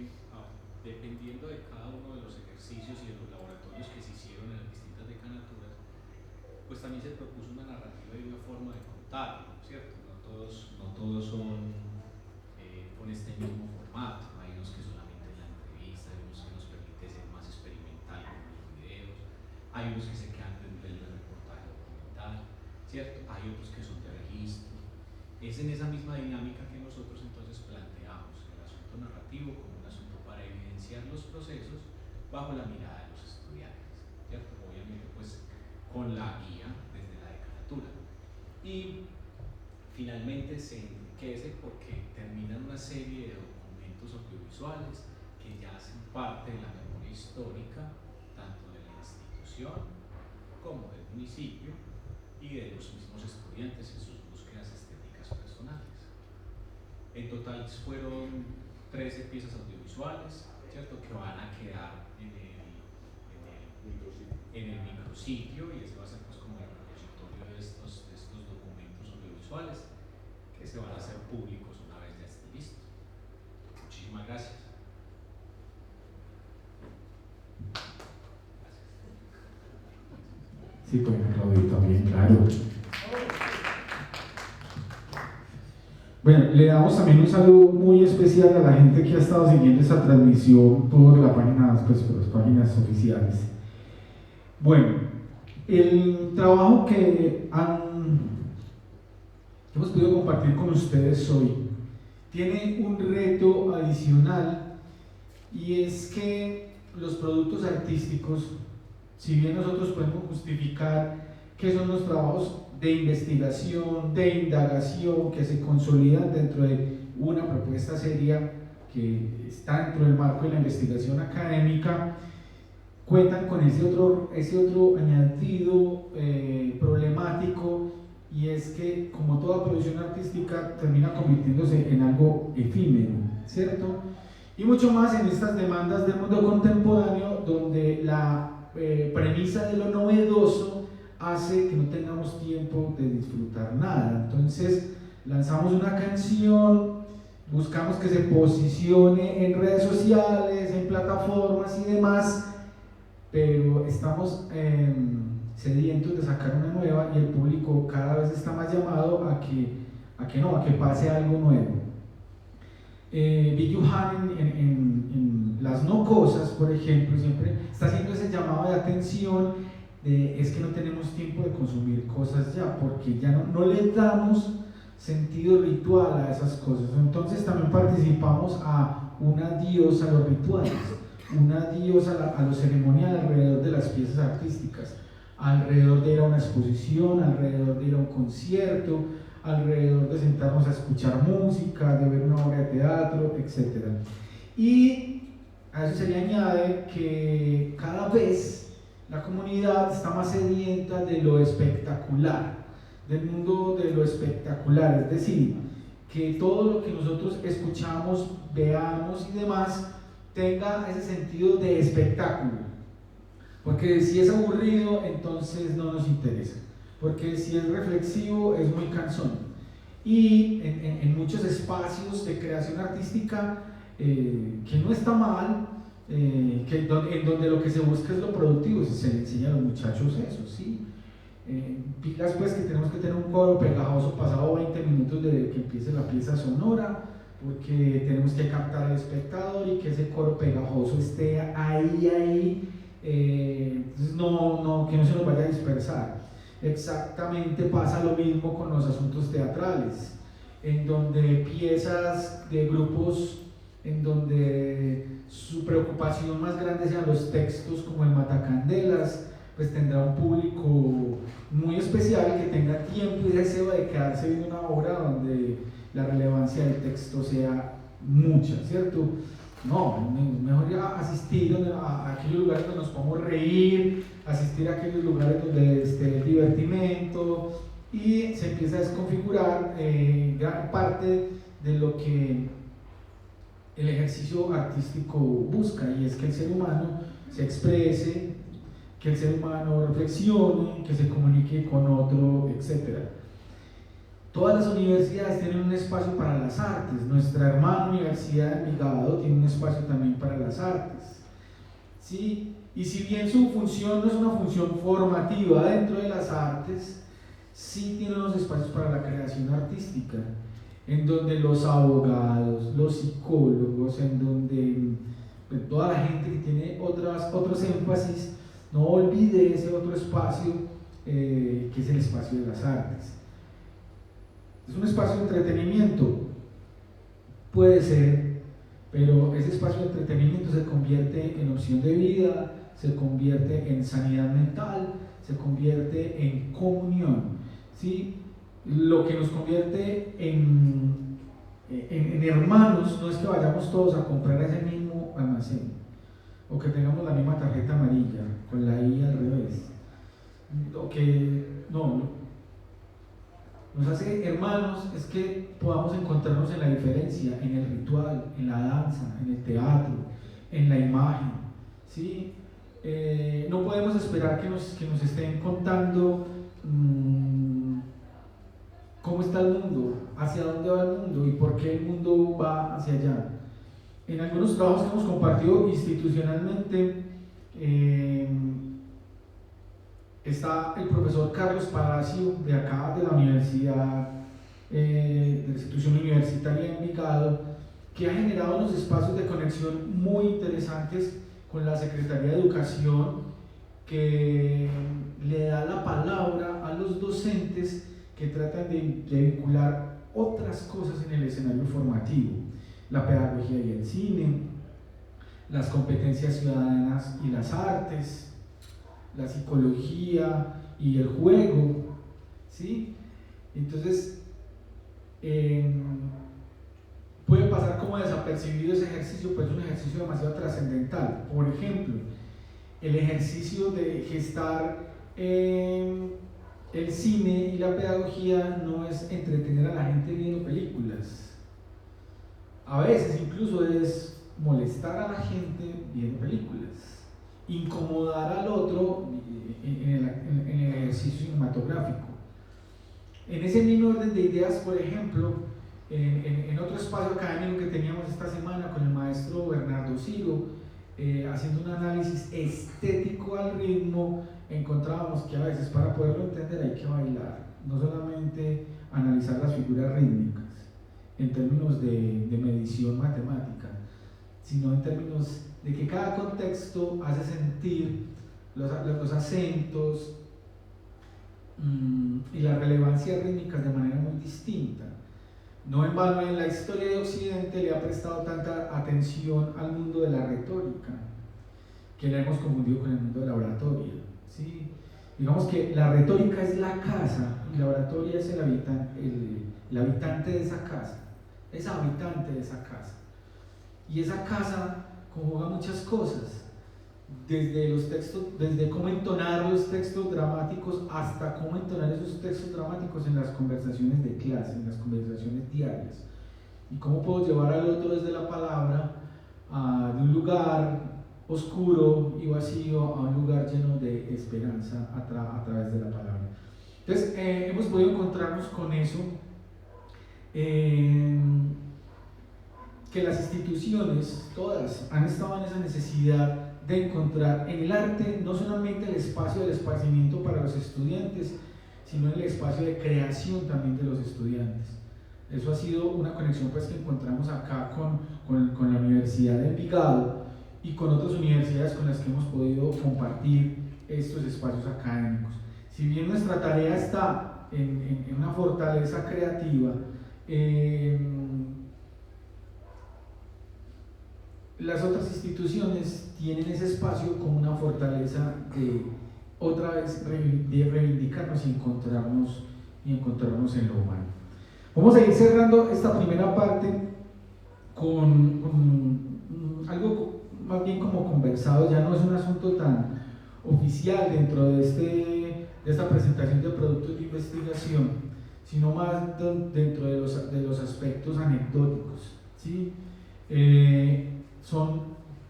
dependiendo de cada uno de los ejercicios y de los laboratorios que se hicieron en las distintas decanaturas, pues también se propuso una narrativa y una forma de contarlo, ¿cierto? No todos son con este mismo formato. Hay unos que solamente en la entrevista, hay unos que nos permite ser más experimental con los videos, hay unos que se quedan dentro del reportaje documental, ¿cierto? Hay otros que son de registro. Es en esa misma dinámica que nosotros entonces planteamos el asunto narrativo como un asunto para evidenciar los procesos bajo la mirada de los estudiantes, ¿cierto? Obviamente pues con la guía desde la decanatura. Y finalmente se enriquece porque terminan una serie de documentos audiovisuales que ya hacen parte de la memoria histórica tanto de la institución como del municipio y de los mismos estudiantes en sus búsquedas estéticas personales. En total fueron 13 piezas audiovisuales, ¿cierto?, que van a quedar en el micrositio, y ese va a ser pues como el repositorio de estos documentos audiovisuales que se van a hacer públicos una vez ya esté listo. Muchísimas gracias. Sí, pueden aplaudir también, claro. Bueno, le damos también un saludo muy especial a la gente que ha estado siguiendo esta transmisión por la página, pues, por las páginas oficiales. Bueno, el trabajo que hemos podido compartir con ustedes hoy tiene un reto adicional, y es que los productos artísticos, si bien nosotros podemos justificar qué son los trabajos de investigación, de indagación, que se consolidan dentro de una propuesta seria que está dentro del marco de la investigación académica, cuentan con ese otro añadido problemático, y es que, como toda producción artística, termina convirtiéndose en algo efímero, ¿cierto? Y mucho más en estas demandas del mundo contemporáneo, donde la premisa de lo novedoso hace que no tengamos tiempo de disfrutar nada. Entonces lanzamos una canción, buscamos que se posicione en redes sociales, en plataformas y demás, pero estamos sedientos de sacar una nueva, y el público cada vez está más llamado a que pase algo nuevo. Bill Johan en Las No Cosas, por ejemplo, siempre está haciendo ese llamado de atención de es que no tenemos tiempo de consumir cosas ya, porque ya no le damos sentido ritual a esas cosas. Entonces también participamos a un adiós a los rituales, un adiós a lo ceremonial alrededor de las piezas artísticas, alrededor de ir a una exposición, alrededor de ir a un concierto, alrededor de sentarnos a escuchar música, de ver una obra de teatro, etc. Y a eso se le añade que cada vez la comunidad está más sedienta de lo espectacular, del mundo de lo espectacular, es decir, que todo lo que nosotros escuchamos, veamos y demás tenga ese sentido de espectáculo, porque si es aburrido, entonces no nos interesa, porque si es reflexivo, es muy cansón. Y en muchos espacios de creación artística, que no está mal, en donde lo que se busca es lo productivo, se le enseña a los muchachos eso, ¿sí? Pilas pues que tenemos que tener un coro pegajoso pasado 20 minutos de que empiece la pieza sonora, porque tenemos que captar al espectador y que ese coro pegajoso esté ahí, entonces que no se nos vaya a dispersar. Exactamente pasa lo mismo con los asuntos teatrales, en donde piezas de grupos en donde su preocupación más grande sean los textos, como el Matacandelas, pues tendrá un público muy especial que tenga tiempo y deseo de quedarse viendo una obra donde la relevancia del texto sea mucha, ¿cierto? No, mejor ya asistir a aquellos lugares donde nos podamos reír, asistir a aquellos lugares donde esté el divertimento, y se empieza a desconfigurar gran parte de lo que el ejercicio artístico busca, y es que el ser humano se exprese, que el ser humano reflexione, que se comunique con otro, etc. Todas las universidades tienen un espacio para las artes. Nuestra hermana Universidad de Envigado tiene un espacio también para las artes, ¿sí? Y si bien su función no es una función formativa dentro de las artes, sí tiene unos espacios para la creación artística, en donde los abogados, los psicólogos, en donde toda la gente que tiene otros énfasis, no olvide ese otro espacio que es el espacio de las artes. Es un espacio de entretenimiento, puede ser, pero ese espacio de entretenimiento se convierte en opción de vida, se convierte en sanidad mental, se convierte en comunión, ¿sí? Lo que nos convierte en hermanos no es que vayamos todos a comprar ese mismo almacén, o que tengamos la misma tarjeta amarilla con la I al revés. Lo que nos hace hermanos es que podamos encontrarnos en la diferencia, en el ritual, en la danza, en el teatro, en la imagen, ¿sí? No podemos esperar que nos estén contando cómo está el mundo, hacia dónde va el mundo y por qué el mundo va hacia allá. En algunos trabajos que hemos compartido institucionalmente, está el profesor Carlos Palacio, de acá, de la universidad, de la institución universitaria de Envigado, que ha generado unos espacios de conexión muy interesantes con la Secretaría de Educación, que le da la palabra a los docentes que tratan de vincular otras cosas en el escenario formativo: la pedagogía y el cine, las competencias ciudadanas y las artes, la psicología y el juego, ¿sí? Entonces, puede pasar como desapercibido ese ejercicio, pues es un ejercicio demasiado trascendental. Por ejemplo, el ejercicio de gestar el cine y la pedagogía no es entretener a la gente viendo películas. A veces incluso es molestar a la gente viendo películas, incomodar al otro en el ejercicio cinematográfico. En ese mismo orden de ideas, por ejemplo, en otro espacio académico que teníamos esta semana con el maestro Bernardo Ciro, haciendo un análisis estético al ritmo, encontrábamos que a veces para poderlo entender hay que bailar, no solamente analizar las figuras rítmicas en términos de medición matemática, sino en términos de que cada contexto hace sentir los acentos y las relevancias rítmicas de manera muy distinta. No en vano en la historia de Occidente le ha prestado tanta atención al mundo de la retórica, que la hemos confundido con el mundo de la oratoria, ¿sí? Digamos que la retórica es la casa y la oratoria es el habitante de esa casa, es habitante de esa casa. Y esa casa conjuga muchas cosas, desde los textos, desde cómo entonar los textos dramáticos hasta cómo entonar esos textos dramáticos en las conversaciones de clase, en las conversaciones diarias, y cómo puedo llevar al otro desde la palabra de un lugar oscuro y vacío a un lugar lleno de esperanza a través de la palabra. Entonces hemos podido encontrarnos con eso, que las instituciones todas han estado en esa necesidad de encontrar en el arte no solamente el espacio del esparcimiento para los estudiantes, sino el espacio de creación también de los estudiantes. Eso ha sido una conexión pues, que encontramos acá con la Universidad de Envigado y con otras universidades con las que hemos podido compartir estos espacios académicos. Si bien nuestra tarea está en una fortaleza creativa, las otras instituciones tienen ese espacio como una fortaleza de otra vez de reivindicarnos y encontrarnos en lo humano. Vamos a ir cerrando esta primera parte con algo más bien como conversado, ya no es un asunto tan oficial dentro de esta presentación de productos de investigación, sino más dentro de los aspectos anecdóticos, ¿sí? Son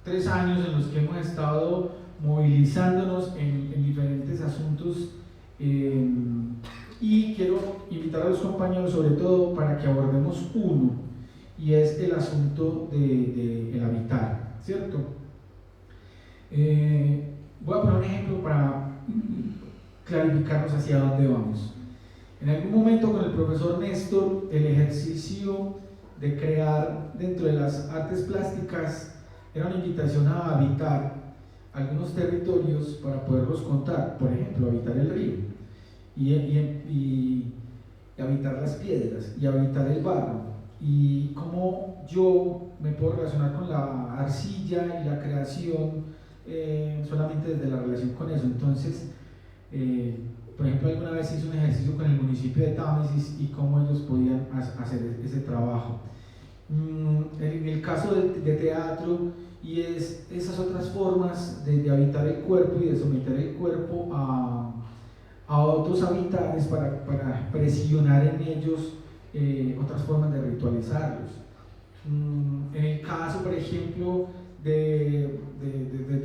3 años en los que hemos estado movilizándonos en diferentes asuntos y quiero invitar a los compañeros sobre todo para que abordemos uno, y es el asunto del habitar, ¿cierto? Voy a poner un ejemplo para clarificarnos hacia dónde vamos. En algún momento con el profesor Néstor, el ejercicio de crear dentro de las artes plásticas era una invitación a habitar algunos territorios para poderlos contar, por ejemplo, habitar el río y habitar las piedras y habitar el barro, y cómo yo me puedo relacionar con la arcilla y la creación solamente desde la relación con eso. Entonces, por ejemplo, alguna vez hice un ejercicio con el municipio de Támesis y cómo ellos podían hacer ese trabajo. En el caso de teatro, y esas otras formas de habitar el cuerpo y de someter el cuerpo a otros habitares para presionar en ellos otras formas de ritualizarlos. En el caso, por ejemplo, de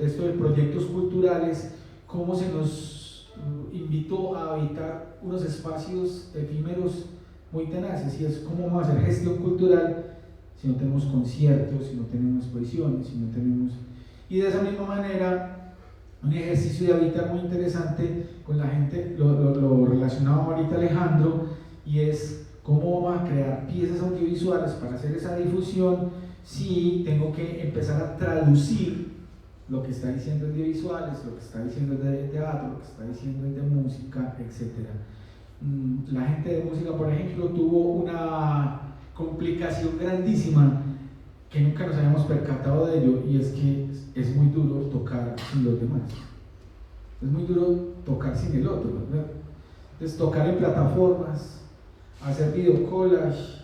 esto de proyectos culturales, cómo se nos invitó a habitar unos espacios efímeros muy tenaces, y es cómo vamos a hacer gestión cultural si no tenemos conciertos, si no tenemos exposiciones, si no tenemos... Y de esa misma manera, un ejercicio de habitar muy interesante con la gente, lo relacionaba ahorita Alejandro, y es cómo vamos a crear piezas audiovisuales para hacer esa difusión si tengo que empezar a traducir lo que está diciendo el de visuales, lo que está diciendo el de teatro, lo que está diciendo el de música, etc. La gente de música, por ejemplo, tuvo una complicación grandísima que nunca nos habíamos percatado de ello, y es que es muy duro tocar sin los demás, es muy duro tocar sin el otro, ¿verdad? Entonces, tocar en plataformas, hacer video collage,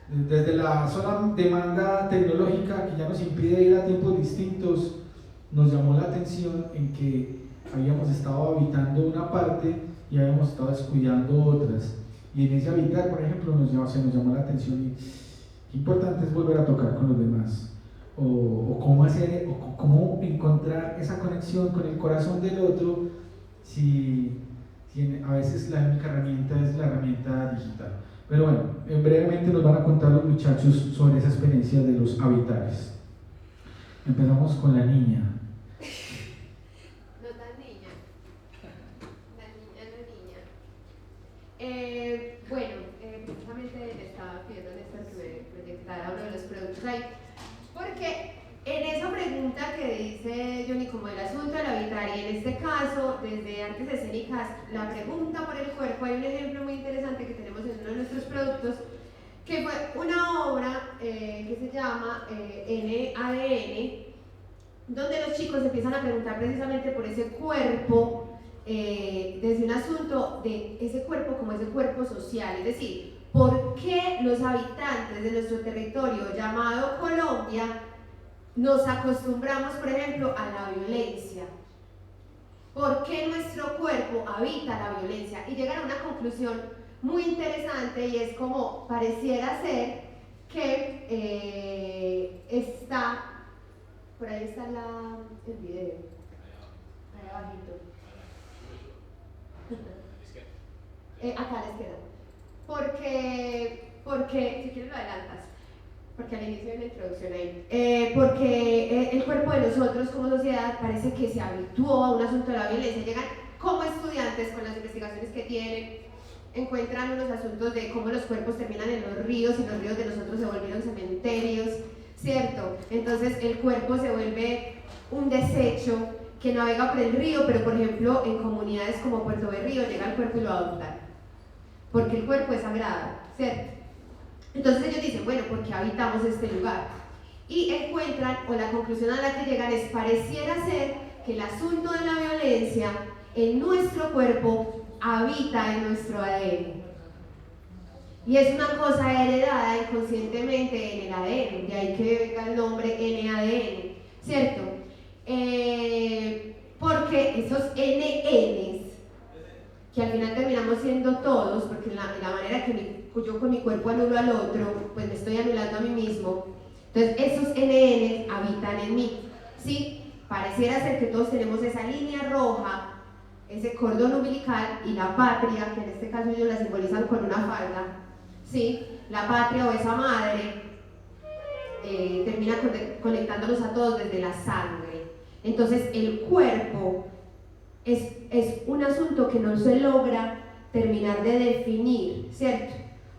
desde la sola demanda tecnológica que ya nos impide ir a tiempos distintos, nos llamó la atención en que habíamos estado habitando una parte y habíamos estado descuidando otras. Y en ese habitar, por ejemplo, se nos llamó la atención y qué importante es volver a tocar con los demás. O cómo hacer, o cómo encontrar esa conexión con el corazón del otro si a veces la única herramienta es la herramienta digital. Pero bueno, brevemente nos van a contar los muchachos sobre esa experiencia de los habitares. Empezamos con la niña. No tan niña. La niña. Bueno, precisamente le estaba pidiendo a Néstor que me proyectara uno de los productos ahí. Porque en esa pregunta que dice Johnny como el asunto del habitar, y en este caso, desde Artes Escénicas, la pregunta por el cuerpo, hay un ejemplo muy interesante que tenemos en uno de nuestros productos, que fue una obra que se llama NADN, donde los chicos empiezan a preguntar precisamente por ese cuerpo, desde un asunto de ese cuerpo como ese cuerpo social, es decir, ¿por qué los habitantes de nuestro territorio llamado Colombia nos acostumbramos, por ejemplo, a la violencia? ¿Por qué nuestro cuerpo habita la violencia? Y llegan a una conclusión muy interesante y es como pareciera ser que está, por ahí está el video, ahí abajito, acá a la izquierda. Porque, si quieres lo adelantas, porque al inicio de la introducción ahí, porque el cuerpo de nosotros como sociedad parece que se habituó a un asunto de la violencia. Llegan como estudiantes con las investigaciones que tienen, encuentran unos asuntos de cómo los cuerpos terminan en los ríos y los ríos de nosotros se volvieron cementerios, ¿cierto? Entonces el cuerpo se vuelve un desecho que navega por el río, pero por ejemplo en comunidades como Puerto Berrío llega el cuerpo y lo adoptan, porque el cuerpo es sagrado, ¿cierto? Entonces ellos dicen, bueno, ¿por qué habitamos este lugar? Y encuentran, o la conclusión a la que llegan es, pareciera ser que el asunto de la violencia en nuestro cuerpo habita en nuestro ADN. Y es una cosa heredada inconscientemente en el ADN, de ahí que venga el nombre NADN, ¿cierto? Porque esos NNs, que al final terminamos siendo todos, porque en la manera que yo con mi cuerpo anulo al otro, pues me estoy anulando a mí mismo. Entonces esos NN habitan en mí, ¿sí? Pareciera ser que todos tenemos esa línea roja, ese cordón umbilical, y la patria, que en este caso ellos la simbolizan con una falda, ¿sí? La patria o esa madre termina conectándonos a todos desde la sangre. Entonces el cuerpo es un asunto que no se logra terminar de definir, ¿cierto?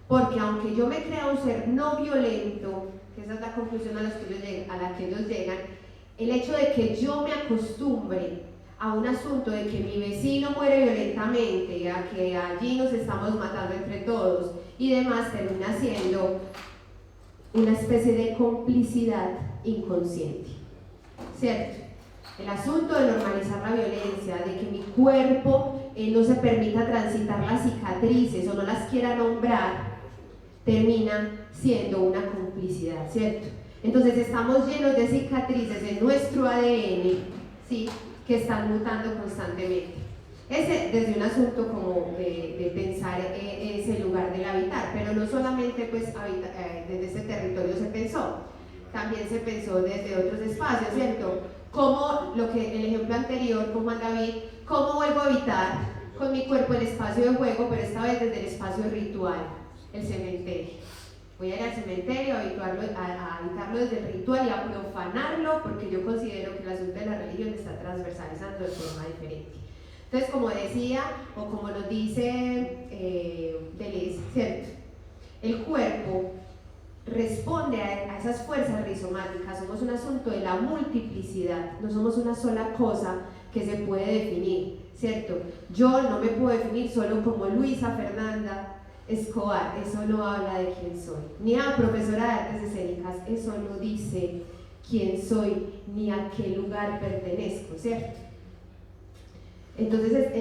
Porque aunque yo me crea un ser no violento, que esa es la conclusión a la que ellos llegan, el hecho de que yo me acostumbre a un asunto de que mi vecino muere violentamente, a que allí nos estamos matando entre todos y demás, termina siendo una especie de complicidad inconsciente, ¿cierto? El asunto de normalizar la violencia, de que mi cuerpo no se permita transitar las cicatrices o no las quiera nombrar, termina siendo una complicidad, ¿cierto? Entonces estamos llenos de cicatrices en nuestro ADN, ¿sí? Que están mutando constantemente. Ese desde un asunto como de pensar ese lugar del habitar, pero no solamente pues desde ese territorio se pensó, también se pensó desde otros espacios, ¿cierto? Como el ejemplo anterior con Juan David, ¿cómo vuelvo a habitar con mi cuerpo el espacio de juego, pero esta vez desde el espacio ritual, el cementerio? Voy a ir al cementerio a habitarlo desde el ritual y a profanarlo, porque yo considero que el asunto de la religión está transversalizando de forma diferente. Entonces, como decía, o como nos dice Deleuze, ¿cierto? El cuerpo responde a esas fuerzas rizomáticas. Somos un asunto de la multiplicidad, no somos una sola cosa que se puede definir, ¿cierto? Yo no me puedo definir solo como Luisa Fernanda Escobar, eso no habla de quién soy, ni a profesora de artes escénicas, eso no dice quién soy ni a qué lugar pertenezco, ¿cierto? Entonces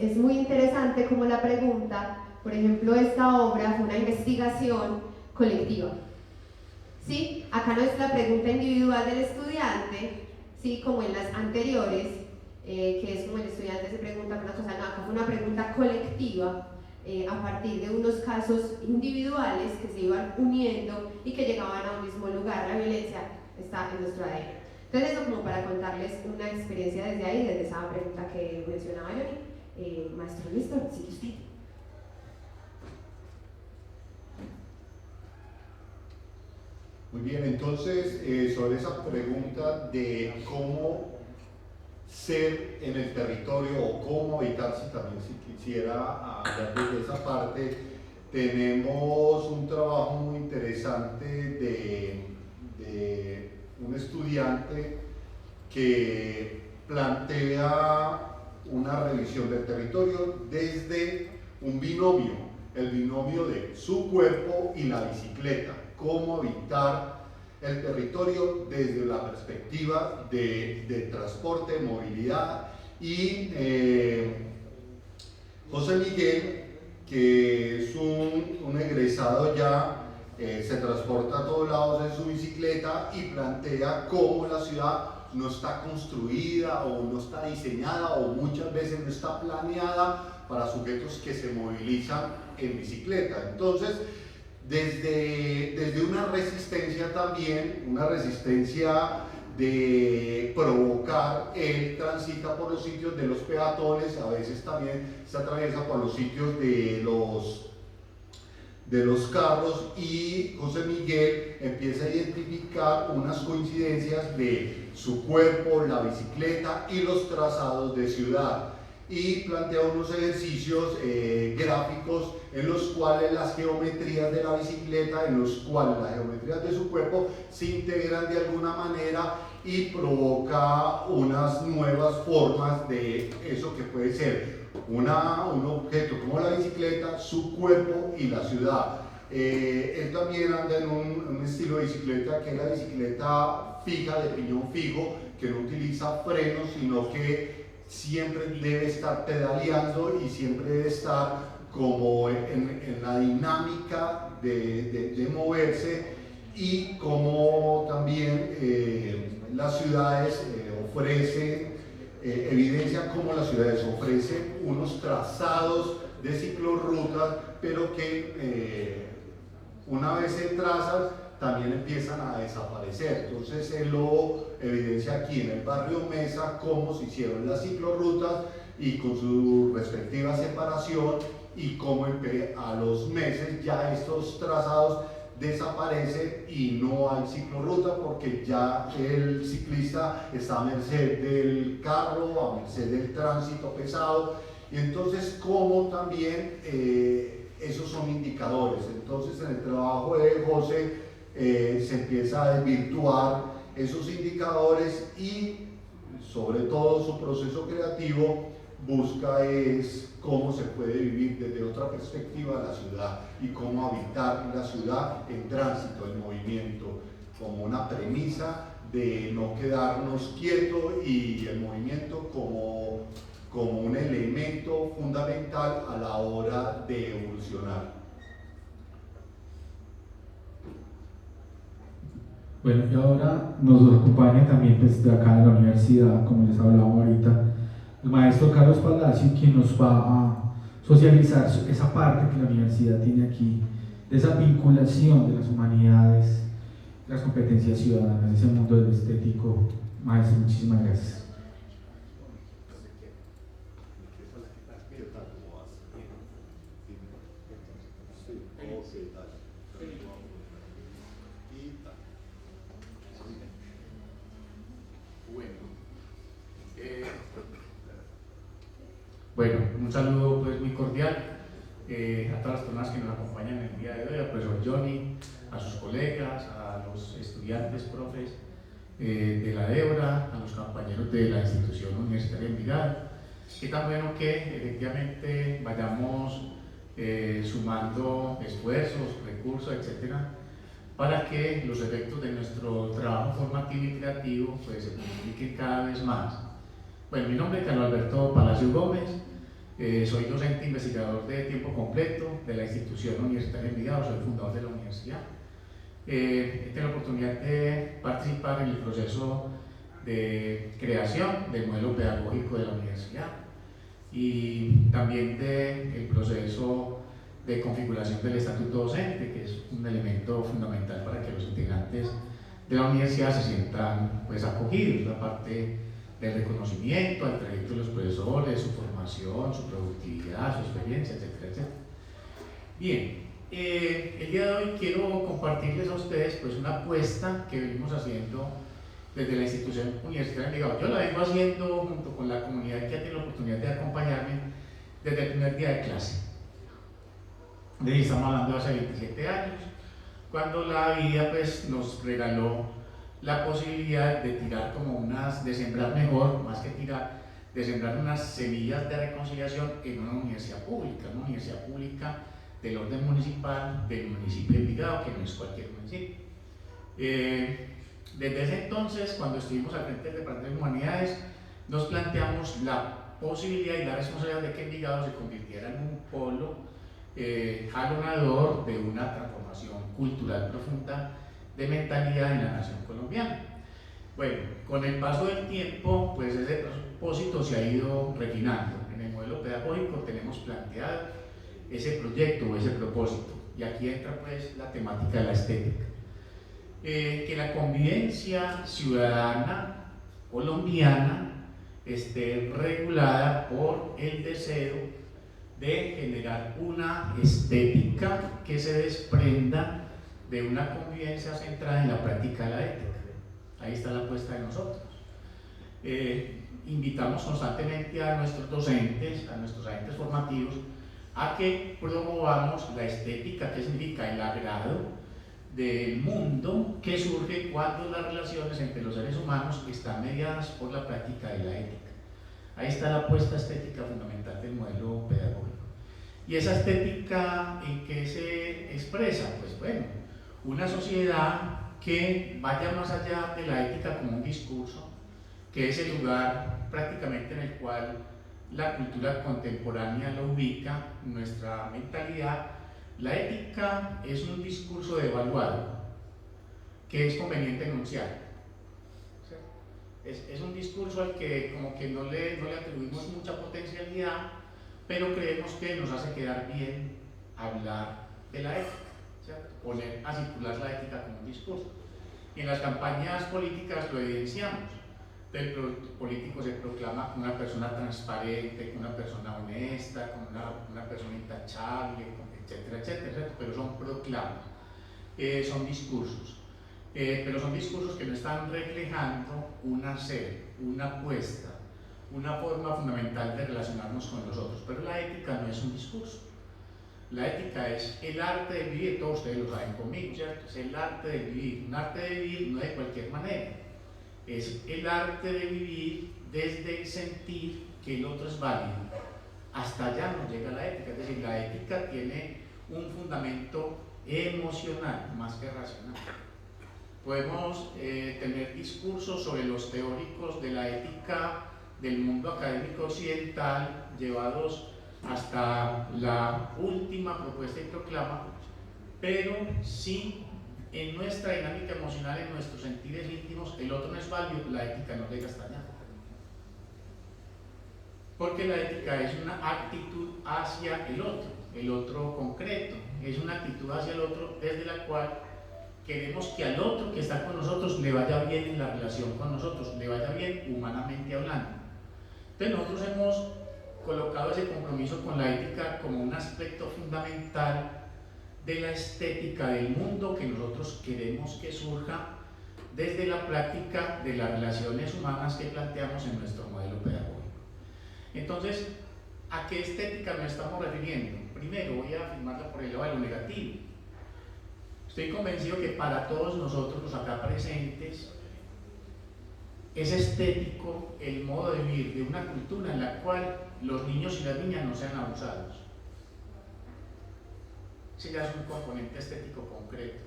es muy interesante como la pregunta, por ejemplo, esta obra fue una investigación colectiva. ¿Sí? Acá no es la pregunta individual del estudiante, ¿sí? Como en las anteriores, que es como el estudiante se pregunta una cosa, no, acá fue una pregunta colectiva a partir de unos casos individuales que se iban uniendo y que llegaban a un mismo lugar. La violencia está en nuestro ADN. Entonces eso como para contarles una experiencia desde ahí, desde esa pregunta que mencionaba Johnny. Maestro Néstor, sigue usted. Muy bien, entonces sobre esa pregunta de cómo ser en el territorio o cómo habitar, si también si quisiera hablar de esa parte, tenemos un trabajo muy interesante de un estudiante que plantea una revisión del territorio desde un binomio, el binomio de su cuerpo y la bicicleta, cómo habitar el territorio desde la perspectiva de transporte, movilidad. Y José Miguel, que es un egresado ya, se transporta a todos lados en su bicicleta y plantea cómo la ciudad no está construida o no está diseñada o muchas veces no está planeada para sujetos que se movilizan en bicicleta. Entonces, desde una resistencia también, una resistencia de provocar el transita por los sitios de los peatones, a veces también se atraviesa por los sitios de los carros, y José Miguel empieza a identificar unas coincidencias de su cuerpo, la bicicleta y los trazados de ciudad, y plantea unos ejercicios gráficos en los cuales las geometrías de la bicicleta, en los cuales las geometrías de su cuerpo se integran de alguna manera y provoca unas nuevas formas de eso que puede ser un objeto como la bicicleta, su cuerpo y la ciudad. Él también anda en un estilo de bicicleta que es la bicicleta fija, de piñón fijo, que no utiliza frenos, sino que siempre debe estar pedaleando y siempre debe estar como en la dinámica de moverse, y como también las ciudades ofrecen, evidencia cómo las ciudades ofrecen unos trazados de ciclorrutas, pero que una vez se trazan también empiezan a desaparecer. Entonces él lo evidencia aquí en el barrio Mesa, cómo se hicieron las ciclorrutas y con su respectiva separación, y cómo a los meses ya estos trazados desaparecen y no hay ciclorruta porque ya el ciclista está a merced del carro, a merced del tránsito pesado. Y entonces como también esos son indicadores. Entonces en el trabajo de José se empieza a desvirtuar esos indicadores, y sobre todo su proceso creativo busca es cómo se puede vivir desde otra perspectiva la ciudad y cómo habitar la ciudad en tránsito, en movimiento, como una premisa de no quedarnos quietos, y el movimiento como un elemento fundamental a la hora de evolucionar. Bueno, y ahora nos acompaña también pues, de acá de la universidad, como les hablaba ahorita, el maestro Carlos Palacio, quien nos va a socializar esa parte que la universidad tiene aquí, de esa vinculación de las humanidades, las competencias ciudadanas, ese mundo del estético. Maestro, muchísimas gracias. Bueno, un saludo pues muy cordial a todas las personas que nos acompañan el día de hoy, al profesor Johnny, a sus colegas, a los estudiantes, profes de la EURA, a los compañeros de la institución universitaria de Envigado. Que tan bueno que efectivamente vayamos sumando esfuerzos, recursos, etcétera, para que los efectos de nuestro trabajo formativo y creativo pues, se multipliquen cada vez más. Bueno, mi nombre es Carlos Alberto Palacio Gómez, soy docente investigador de tiempo completo de la institución universitaria de Envigado, soy fundador de la universidad. He tenido la oportunidad de participar en el proceso de creación del modelo pedagógico de la universidad y también del proceso de configuración del estatuto docente, que es un elemento fundamental para que los integrantes de la universidad se sientan pues acogidos, la parte del reconocimiento al trayecto de los profesores, su formación, su productividad, su experiencia, etcétera, etcétera. Bien, el día de hoy quiero compartirles a ustedes pues una apuesta que venimos haciendo desde la institución universitaria de Envigado. Yo la vengo haciendo junto con la comunidad que ha tenido la oportunidad de acompañarme desde el primer día de clase. Estamos hablando de hace 27 años, cuando la vida pues, nos regaló la posibilidad de tirar como de sembrar mejor, más que tirar, de sembrar unas semillas de reconciliación en una universidad pública del orden municipal del municipio de Envigado, que no es cualquier municipio. Desde ese entonces, cuando estuvimos al frente del Departamento de Humanidades, nos planteamos la posibilidad y la responsabilidad de que Envigado se convirtiera en un polo jalonador de una transformación cultural profunda de mentalidad en la nación colombiana. Bueno, con el paso del tiempo, pues ese propósito se ha ido refinando. En el modelo pedagógico tenemos planteado ese proyecto o ese propósito, y aquí entra pues la temática de la estética. Que la convivencia ciudadana colombiana esté regulada por el deseo de generar una estética que se desprenda de una convivencia centrada en la práctica de la ética. Ahí está la apuesta de nosotros. Invitamos constantemente a nuestros docentes, a nuestros agentes formativos, a que promovamos la estética, que significa el agrado del mundo que surge cuando las relaciones entre los seres humanos están mediadas por la práctica de la ética. Ahí está la apuesta estética fundamental del modelo pedagógico. ¿Y esa estética en qué se expresa? Pues bueno, una sociedad que vaya más allá de la ética como un discurso, que es el lugar prácticamente en el cual la cultura contemporánea lo ubica, nuestra mentalidad. La ética es un discurso devaluado que es conveniente enunciar. Es un discurso al que como que no le atribuimos mucha potencialidad, pero creemos que nos hace quedar bien hablar de la ética, ¿cierto? Poner a circular la ética como un discurso. Y en las campañas políticas lo evidenciamos. El político se proclama como una persona transparente, como una persona honesta, como una persona intachable, etcétera, etcétera, etcétera, pero son proclamas, son discursos. Pero son discursos que no están reflejando un hacer, una apuesta, una forma fundamental de relacionarnos con los otros. Pero la ética no es un discurso. La ética es el arte de vivir, todos ustedes lo saben conmigo, ¿cierto? Es el arte de vivir, un arte de vivir no de cualquier manera. Es el arte de vivir desde el sentir que el otro es válido. Hasta allá nos llega la ética, es decir, la ética tiene un fundamento emocional más que racional. Podemos tener discursos sobre los teóricos de la ética del mundo académico occidental llevados hasta la última propuesta y proclama, pero si en nuestra dinámica emocional, en nuestros sentires íntimos, el otro no es válido, la ética no llega hasta allá. Porque la ética es una actitud hacia el otro concreto, es una actitud hacia el otro desde la cual queremos que al otro que está con nosotros le vaya bien en la relación con nosotros, le vaya bien humanamente hablando. Entonces nosotros hemos colocado ese compromiso con la ética como un aspecto fundamental de la estética del mundo que nosotros queremos que surja desde la práctica de las relaciones humanas que planteamos en nuestro modelo pedagógico. Entonces, ¿a qué estética nos estamos refiriendo? Primero voy a afirmarla por el lado de lo negativo. Estoy convencido que para todos nosotros, los acá presentes, es estético el modo de vivir de una cultura en la cual los niños y las niñas no sean abusados. Ese ya es un componente estético concreto,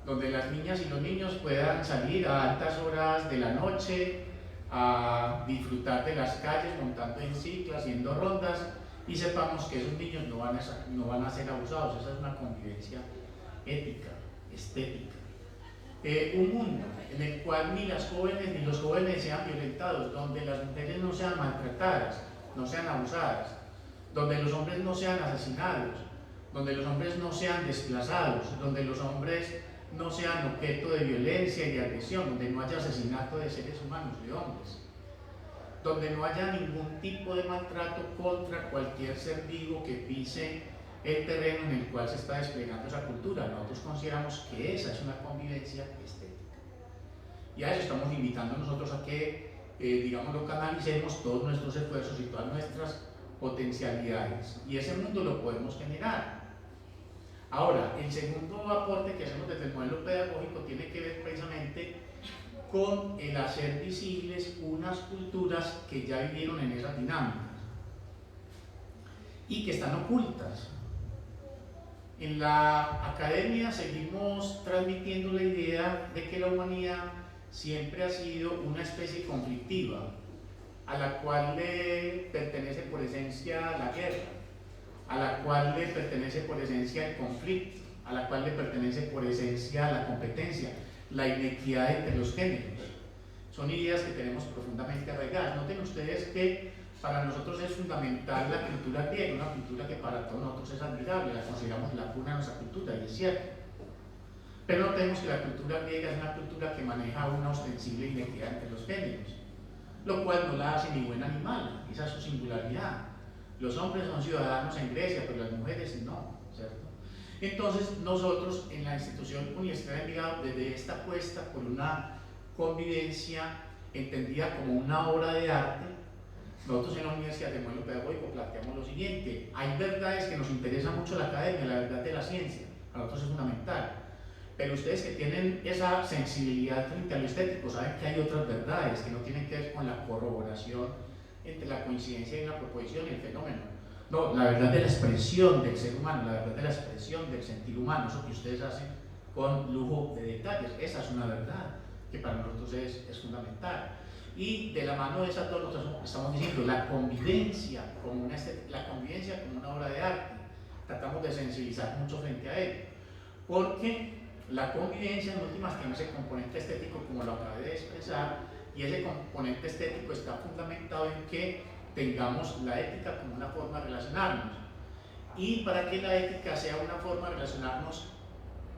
donde las niñas y los niños puedan salir a altas horas de la noche a disfrutar de las calles montando en cicla, haciendo rondas, y sepamos que esos niños no van a ser abusados. Esa es una convivencia ética, estética. Un mundo en el cual ni las jóvenes ni los jóvenes sean violentados, donde las mujeres no sean maltratadas, no sean abusadas, donde los hombres no sean asesinados, donde los hombres no sean desplazados, donde los hombres no sean objeto de violencia y de agresión, donde no haya asesinato de seres humanos, de hombres, donde no haya ningún tipo de maltrato contra cualquier ser vivo que pise el terreno en el cual se está desplegando esa cultura. Nosotros consideramos que esa es una convivencia estética. Y a eso estamos invitando nosotros a que, lo canalicemos todos nuestros esfuerzos y todas nuestras potencialidades. Y ese mundo lo podemos generar. Ahora, el segundo aporte que hacemos desde el modelo pedagógico tiene que ver precisamente con el hacer visibles unas culturas que ya vivieron en esas dinámicas y que están ocultas. En la academia seguimos transmitiendo la idea de que la humanidad siempre ha sido una especie conflictiva, a la cual le pertenece por esencia la guerra, a la cual le pertenece por esencia el conflicto, a la cual le pertenece por esencia la competencia, la inequidad entre los géneros. Son ideas que tenemos profundamente arraigadas. Noten ustedes que para nosotros es fundamental la cultura griega, una cultura que para todos nosotros es admirable, la consideramos la cuna de nuestra cultura, y es cierto. Pero notemos que la cultura griega es una cultura que maneja una ostensible inequidad entre los géneros, lo cual no la hace ni buena ni mala, esa es su singularidad. Los hombres son ciudadanos en Grecia, pero las mujeres no, ¿cierto? Entonces nosotros en la institución universitaria de Envigado, desde esta apuesta por una convivencia entendida como una obra de arte, nosotros en la Universidad de Modelo Pedagógico planteamos lo siguiente: hay verdades que nos interesa mucho la academia, la verdad de la ciencia, para nosotros es fundamental, pero ustedes que tienen esa sensibilidad frente a lo estético saben que hay otras verdades que no tienen que ver con la corroboración entre la coincidencia y la proposición y el fenómeno. No, la verdad de la expresión del ser humano, la verdad de la expresión del sentir humano, eso que ustedes hacen con lujo de detalles, esa es una verdad que para nosotros es fundamental. Y de la mano de esa dos nosotros estamos diciendo la convivencia como una obra de arte. Tratamos de sensibilizar mucho frente a ello, porque la convivencia en últimas tiene ese componente estético como lo acabé de expresar, y ese componente estético está fundamentado en que tengamos la ética como una forma de relacionarnos, y para que la ética sea una forma de relacionarnos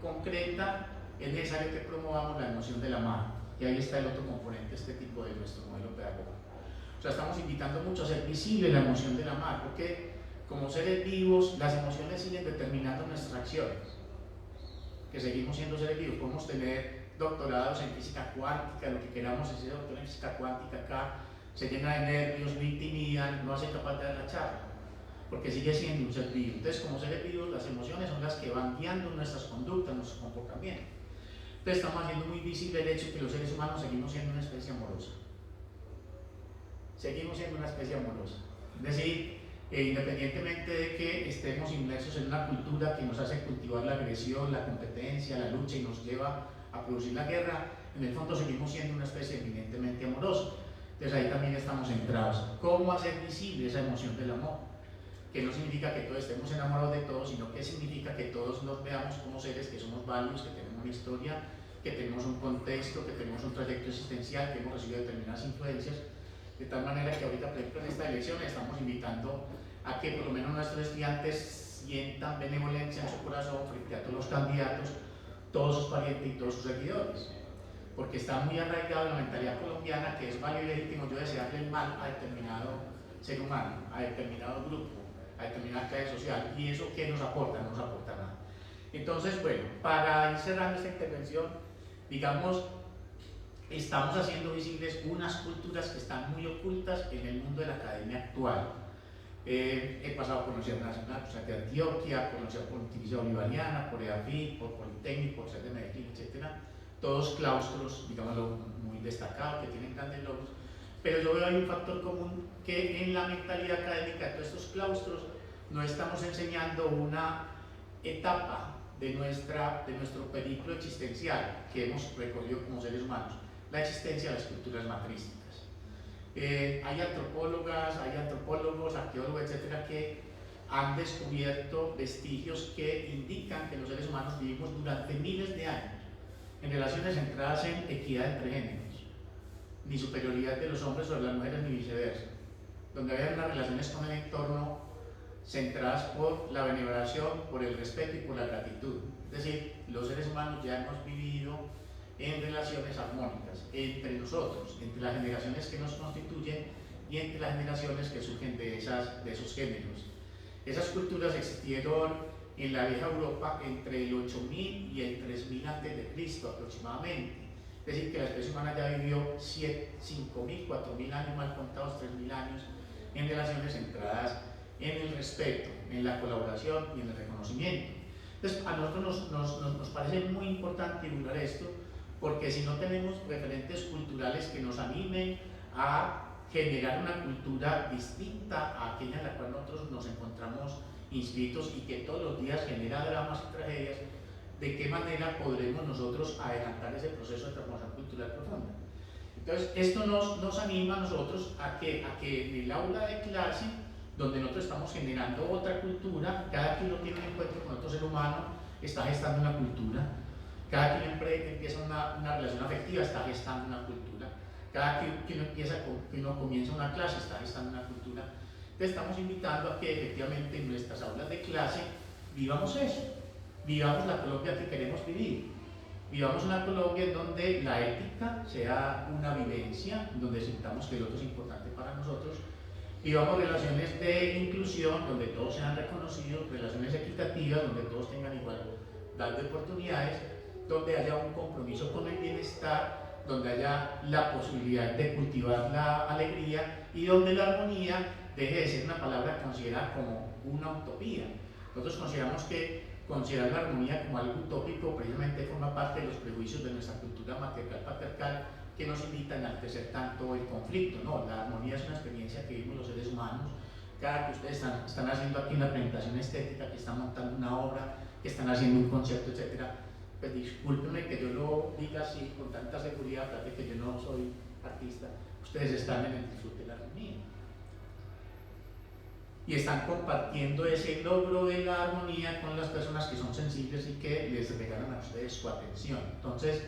concreta es necesario que promovamos la emoción de la mano, y ahí está el otro componente estético de nuestro modelo pedagógico. O sea, estamos invitando mucho a hacer visible la emoción de la mano, porque como seres vivos las emociones siguen determinando nuestras acciones, que seguimos siendo seres vivos. Podemos tener doctorados en física cuántica, lo que queramos, ese doctor en física cuántica acá se llena de nervios, lo intimidan, no hace capaz de dar la charla, porque sigue siendo un ser vivo. Entonces, como seres vivos, las emociones son las que van guiando nuestras conductas, nuestro comportamiento. Entonces, estamos haciendo muy visible el hecho que los seres humanos seguimos siendo una especie amorosa. Seguimos siendo una especie amorosa. Es decir, independientemente de que estemos inmersos en una cultura que nos hace cultivar la agresión, la competencia, la lucha y nos lleva a producir la guerra, en el fondo seguimos siendo una especie eminentemente amorosa. Entonces ahí también estamos centrados. ¿Cómo hacer visible esa emoción del amor? Que no significa que todos estemos enamorados de todos, sino que significa que todos nos veamos como seres que somos válidos, que tenemos una historia, que tenemos un contexto, que tenemos un trayecto existencial, que hemos recibido determinadas influencias, de tal manera que ahorita, por ejemplo, en esta elección estamos invitando a que por lo menos nuestros estudiantes sientan benevolencia en su corazón frente a todos los candidatos, todos sus parientes y todos sus seguidores, porque está muy arraigado en la mentalidad colombiana que es válido y legítimo yo desearle el mal a determinado ser humano, a determinado grupo, a determinada clase social, y eso ¿qué nos aporta? No nos aporta nada. Entonces, bueno, para ir cerrando esta intervención, digamos, estamos haciendo visibles unas culturas que están muy ocultas en el mundo de la academia actual. He pasado por la Universidad Nacional, por de Antioquia, por la Universidad Pontificia Bolivariana, por EAFIT, por Politécnico, por CER de Medellín, etc. Todos claustros, digámoslo, muy destacados, que tienen grandes logros. Pero yo veo ahí un factor común, que en la mentalidad académica de todos estos claustros no estamos enseñando una etapa de nuestro periplo existencial que hemos recorrido como seres humanos, la existencia de las culturas matrísticas. Hay antropólogas, hay antropólogos, arqueólogos, etcétera, que han descubierto vestigios que indican que los seres humanos vivimos durante miles de años en relaciones centradas en equidad entre géneros, ni superioridad de los hombres sobre las mujeres ni viceversa, donde había unas relaciones con el entorno centradas por la veneración, por el respeto y por la gratitud. Es decir, los seres humanos ya hemos vivido en relaciones armónicas entre nosotros, entre las generaciones que nos constituyen y entre las generaciones que surgen de esos géneros. Esas culturas existieron en la vieja Europa entre el 8000 y el 3000 a.C. aproximadamente. Es decir, que la especie humana ya vivió 5000, 4000 años, mal contados 3000 años, en relaciones centradas en el respeto, en la colaboración y en el reconocimiento. Entonces, a nosotros nos parece muy importante divulgar esto, porque si no tenemos referentes culturales que nos animen a generar una cultura distinta a aquella en la cual nosotros nos encontramos inscritos y que todos los días genera dramas y tragedias, ¿de qué manera podremos nosotros adelantar ese proceso de transformación cultural profunda? Entonces, esto nos anima a nosotros a que en el aula de clase, donde nosotros estamos generando otra cultura, cada quien tiene un encuentro con otro ser humano, está gestando una cultura, cada quien empieza una relación afectiva, está gestando una cultura, cada quien uno comienza una clase, está gestando una cultura. Entonces estamos invitando a que efectivamente en nuestras aulas de clase vivamos eso, vivamos la Colombia que queremos vivir, vivamos una Colombia en donde la ética sea una vivencia, donde sintamos que el otro es importante para nosotros, vivamos relaciones de inclusión, donde todos sean reconocidos, relaciones equitativas, donde todos tengan igualdad de oportunidades, donde haya un compromiso con el bienestar, donde haya la posibilidad de cultivar la alegría y donde la armonía deje de ser una palabra considerada como una utopía. Nosotros consideramos que considerar la armonía como algo utópico precisamente forma parte de los prejuicios de nuestra cultura matriarcal patriarcal que nos invitan a enaltecer tanto el conflicto. No, la armonía es una experiencia que vivimos los seres humanos. Cada que ustedes están haciendo aquí una presentación estética, que están montando una obra, que están haciendo un concierto, etcétera, pues discúlpenme que yo lo diga así con tanta seguridad, aparte que yo no soy artista, ustedes están en el disfrute de la armonía y están compartiendo ese logro de la armonía con las personas que son sensibles y que les regalan a ustedes su atención. Entonces,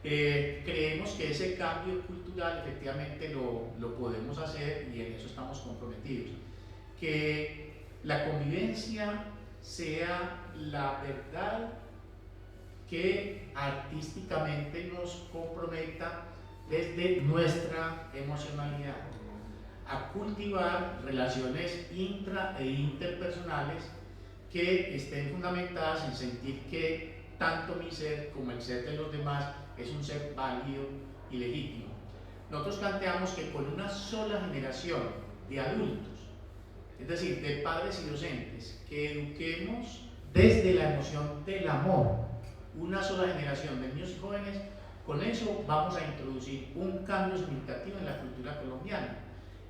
creemos que ese cambio cultural efectivamente lo podemos hacer y en eso estamos comprometidos. Que la convivencia sea la verdad que artísticamente nos comprometa desde nuestra emocionalidad a cultivar relaciones intra e interpersonales que estén fundamentadas en sentir que tanto mi ser como el ser de los demás es un ser válido y legítimo. Nosotros planteamos que con una sola generación de adultos, es decir, de padres y docentes, que eduquemos desde la emoción del amor, una sola generación de niños y jóvenes, con eso vamos a introducir un cambio significativo en la cultura colombiana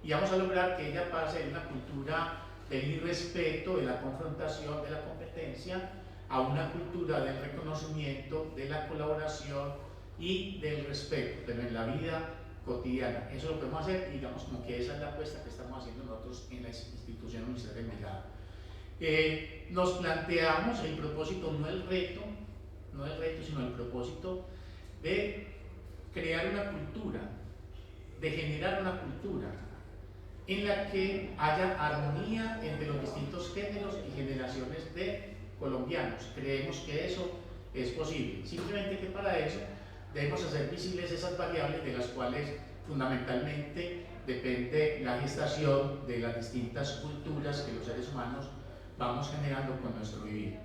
y vamos a lograr que ella pase de una cultura del irrespeto, de la confrontación, de la competencia, a una cultura del reconocimiento, de la colaboración y del respeto, pero en la vida cotidiana. Eso lo podemos hacer y digamos como que esa es la apuesta que estamos haciendo nosotros en la institución Universidad del Melgar. Nos planteamos el propósito, no el reto, sino el propósito de crear una cultura, de generar una cultura en la que haya armonía entre los distintos géneros y generaciones de colombianos. Creemos que eso es posible, simplemente que para eso debemos hacer visibles esas variables de las cuales fundamentalmente depende la gestación de las distintas culturas que los seres humanos vamos generando con nuestro vivir.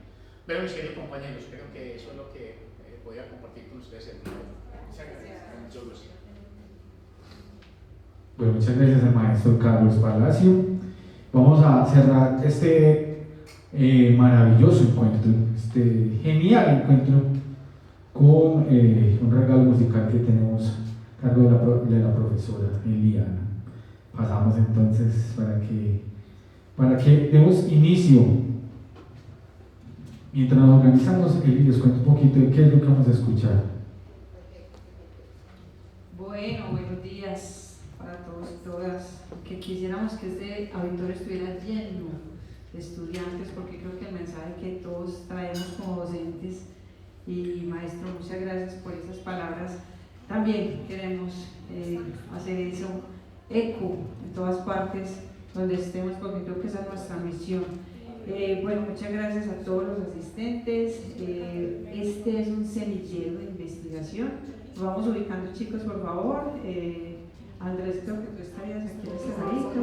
Pero mis queridos compañeros, creo que eso es lo que podía compartir con ustedes el día de hoy. Muchas gracias. Mucho gusto. Bueno, muchas gracias al maestro Carlos Palacio. Vamos a cerrar este maravilloso encuentro, este genial encuentro con un regalo musical que tenemos a cargo de la profesora Eliana. Pasamos entonces para que demos inicio. Mientras nos organizamos, Eli les cuento un poquito de qué es lo que vamos a escuchar. Bueno, buenos días para todos todas, que quisiéramos que este auditorio estuviera lleno de estudiantes, porque creo que el mensaje que todos traemos como docentes, y maestro, muchas gracias por esas palabras. También queremos hacer eso eco en todas partes donde estemos, porque creo que esa es nuestra misión. Bueno, muchas gracias a todos los asistentes. Este es un semillero de investigación. Nos vamos ubicando, chicos, por favor. Andrés, creo que tú estarías aquí en este ladito.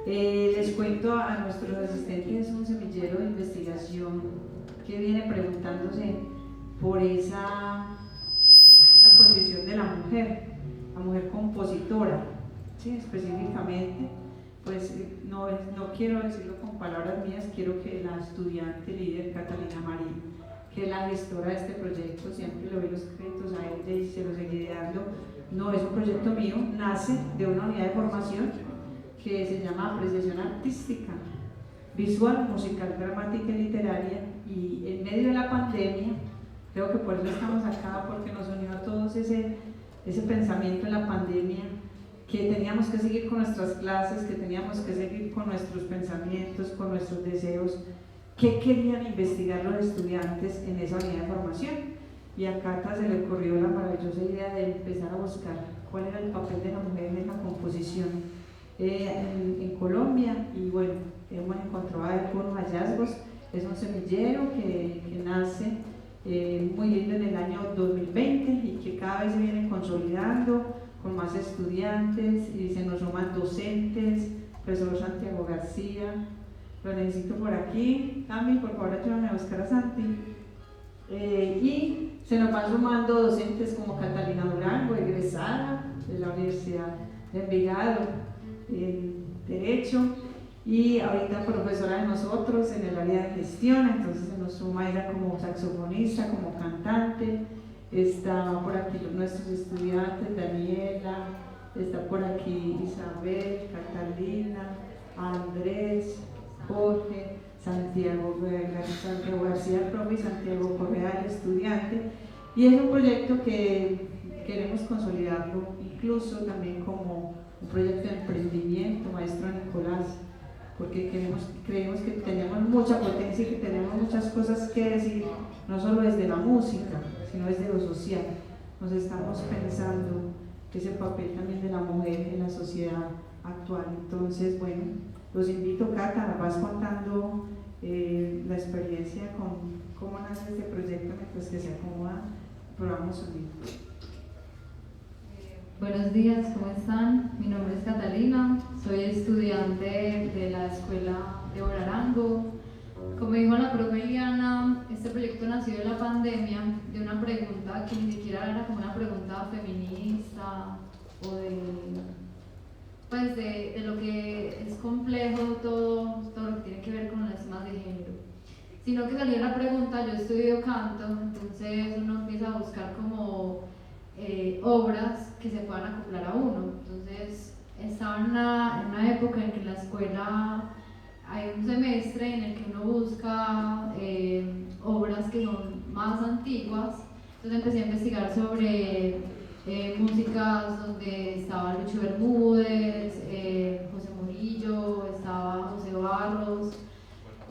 Les cuento a nuestros asistentes, es un semillero de investigación que viene preguntándose por esa posición de la mujer compositora, ¿sí? Específicamente, pues no quiero decirlo con palabras mías, quiero que la estudiante líder Catalina Marín, que es la gestora de este proyecto, siempre le doy los créditos a ella y se los seguiré dando. No es un proyecto mío, nace de una unidad de formación que se llama Apreciación Artística, Visual, Musical, Dramática y Literaria, y en medio de la pandemia, creo que por eso estamos acá, porque nos unió a todos ese pensamiento en la pandemia, que teníamos que seguir con nuestras clases, que teníamos que seguir con nuestros pensamientos, con nuestros deseos, qué querían investigar los estudiantes en esa unidad de formación. Y a Cata se le ocurrió la maravillosa idea de empezar a buscar cuál era el papel de la mujer en la composición en Colombia, y bueno, hemos encontrado algunos hallazgos. Es un semillero que nace muy lindo en el año 2020 y que cada vez se viene consolidando con más estudiantes, y se nos suman docentes, profesor Santiago García, lo necesito por aquí. Cami, por favor, ayúdame a buscar a Santi. Y se nos van sumando docentes como Catalina Durango, egresada de la Universidad de Envigado en Derecho, y ahorita profesora de nosotros en el área de gestión. Entonces se nos suma ella como saxofonista, como cantante. Está por aquí nuestros estudiantes, Daniela, está por aquí Isabel, Catalina, Andrés, Jorge, Santiago García, el profe, y Santiago Correa, el estudiante. Y es un proyecto que queremos consolidarlo incluso también como un proyecto de emprendimiento, maestro Nicolás, porque creemos que tenemos mucha potencia y que tenemos muchas cosas que decir, no solo desde la música, sino desde lo social. Nos estamos pensando ese papel también de la mujer en la sociedad actual. Entonces, bueno, los invito, Cata, nos vas contando la experiencia con cómo nace este proyecto mientras que se acomoda el programa Sonido. Buenos días, ¿cómo están? Mi nombre es Catalina, soy estudiante de la Escuela de Arango. Como dijo la profe Eliana, este proyecto nació de la pandemia, de una pregunta que ni siquiera era como una pregunta feminista o de lo que es complejo todo lo que tiene que ver con los temas de género, sino que salió la pregunta. Yo estudio canto, entonces uno empieza a buscar como obras que se puedan acoplar a uno. Entonces estaba en una época en que en la escuela hay un semestre en el que uno busca obras que son más antiguas. Entonces empecé a investigar sobre músicas donde estaba Lucho Bermúdez, José Murillo, estaba José Barros,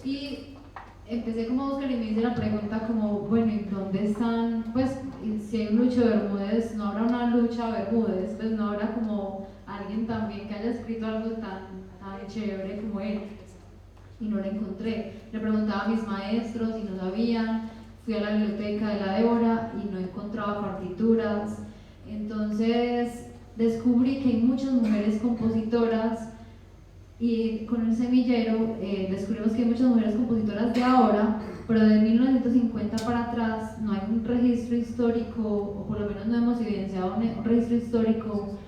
y empecé como a buscar y me hice la pregunta como, bueno, ¿y dónde están? Pues si hay un Lucho Bermúdez, no habrá una Lucha Bermúdez, pues no habrá como alguien también que haya escrito algo tan chévere como él, y no la encontré. Le preguntaba a mis maestros y no sabían, fui a la biblioteca de la Débora y no encontraba partituras. Entonces descubrí que hay muchas mujeres compositoras, y con el semillero descubrimos que hay muchas mujeres compositoras de ahora, pero de 1950 para atrás no hay un registro histórico, o por lo menos no hemos evidenciado un registro histórico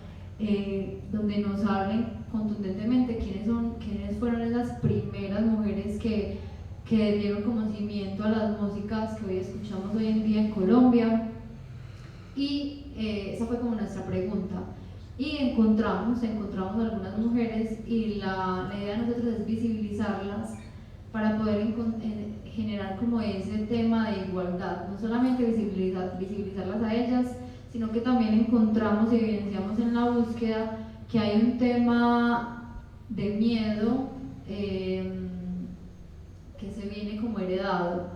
donde nos hablen contundentemente quiénes fueron esas primeras mujeres que dieron conocimiento a las músicas que hoy escuchamos hoy en día en Colombia. Y esa fue como nuestra pregunta. Y encontramos algunas mujeres, y la idea de nosotros es visibilizarlas para poder generar como ese tema de igualdad, no solamente visibilizarlas a ellas, sino que también encontramos y evidenciamos en la búsqueda que hay un tema de miedo que se viene como heredado,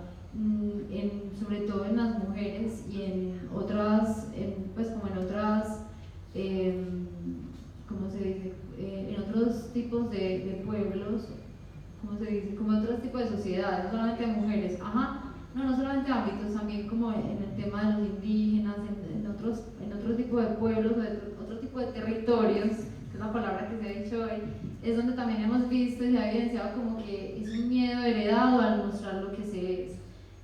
sobre todo en las mujeres y en otras, ¿cómo se dice? En otros tipos de pueblos, ¿cómo se dice? Como otros tipos de sociedades, no solamente de mujeres, no solamente ámbitos, también como en el tema de los indígenas, en otro tipo de pueblos, otro tipo de territorios, que es la palabra que se ha dicho hoy, es donde también hemos visto y se ha evidenciado como que es un miedo heredado al mostrar lo que se es.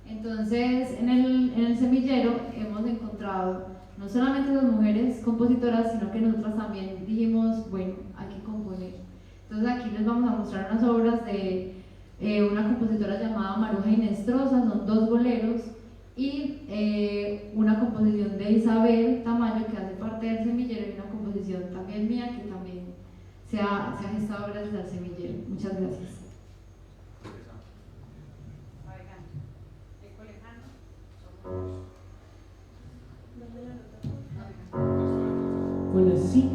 Entonces, en el semillero hemos encontrado no solamente las mujeres compositoras, sino que nosotras también dijimos, bueno, hay que componer. Entonces aquí les vamos a mostrar unas obras de una compositora llamada Maruja Inestrosa, son 2 boleros, y una composición de Isabel Tamayo, que hace parte del semillero, y una composición también mía, que también se ha gestado gracias al semillero. Muchas gracias. Bueno, sí.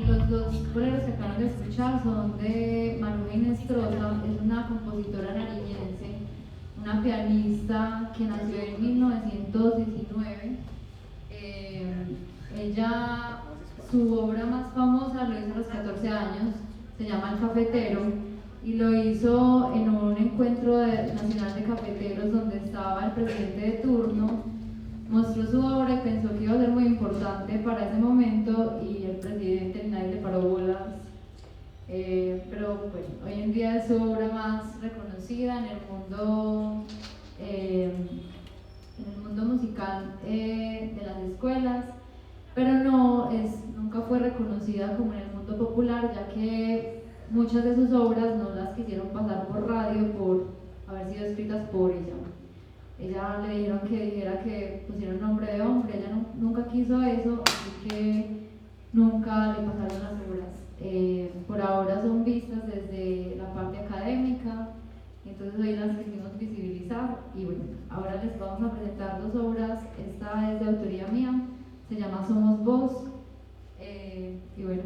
Los dos boleros que acaban de escuchar son de Manuela Inestrosa, es una compositora nariñense, una pianista que nació en 1919. Ella, su obra más famosa lo hizo a los 14 años, se llama El Cafetero, y lo hizo en un encuentro nacional de cafeteros donde estaba el presidente de turno. Mostró su obra y pensó que iba a ser muy importante para ese momento y el presidente nadie le paró bolas. Pero bueno, hoy en día es su obra más reconocida en el mundo musical de las escuelas, pero nunca fue reconocida como en el mundo popular, ya que muchas de sus obras no las quisieron pasar por radio por haber sido escritas por ella. Ella le dijeron que dijera que pusiera un nombre de hombre, ella nunca quiso eso, así que nunca le pasaron las obras. Por ahora son vistas desde la parte académica, entonces hoy las quisimos visibilizar y bueno, ahora les vamos a presentar dos obras. Esta es de autoría mía, se llama Somos Voz, y bueno.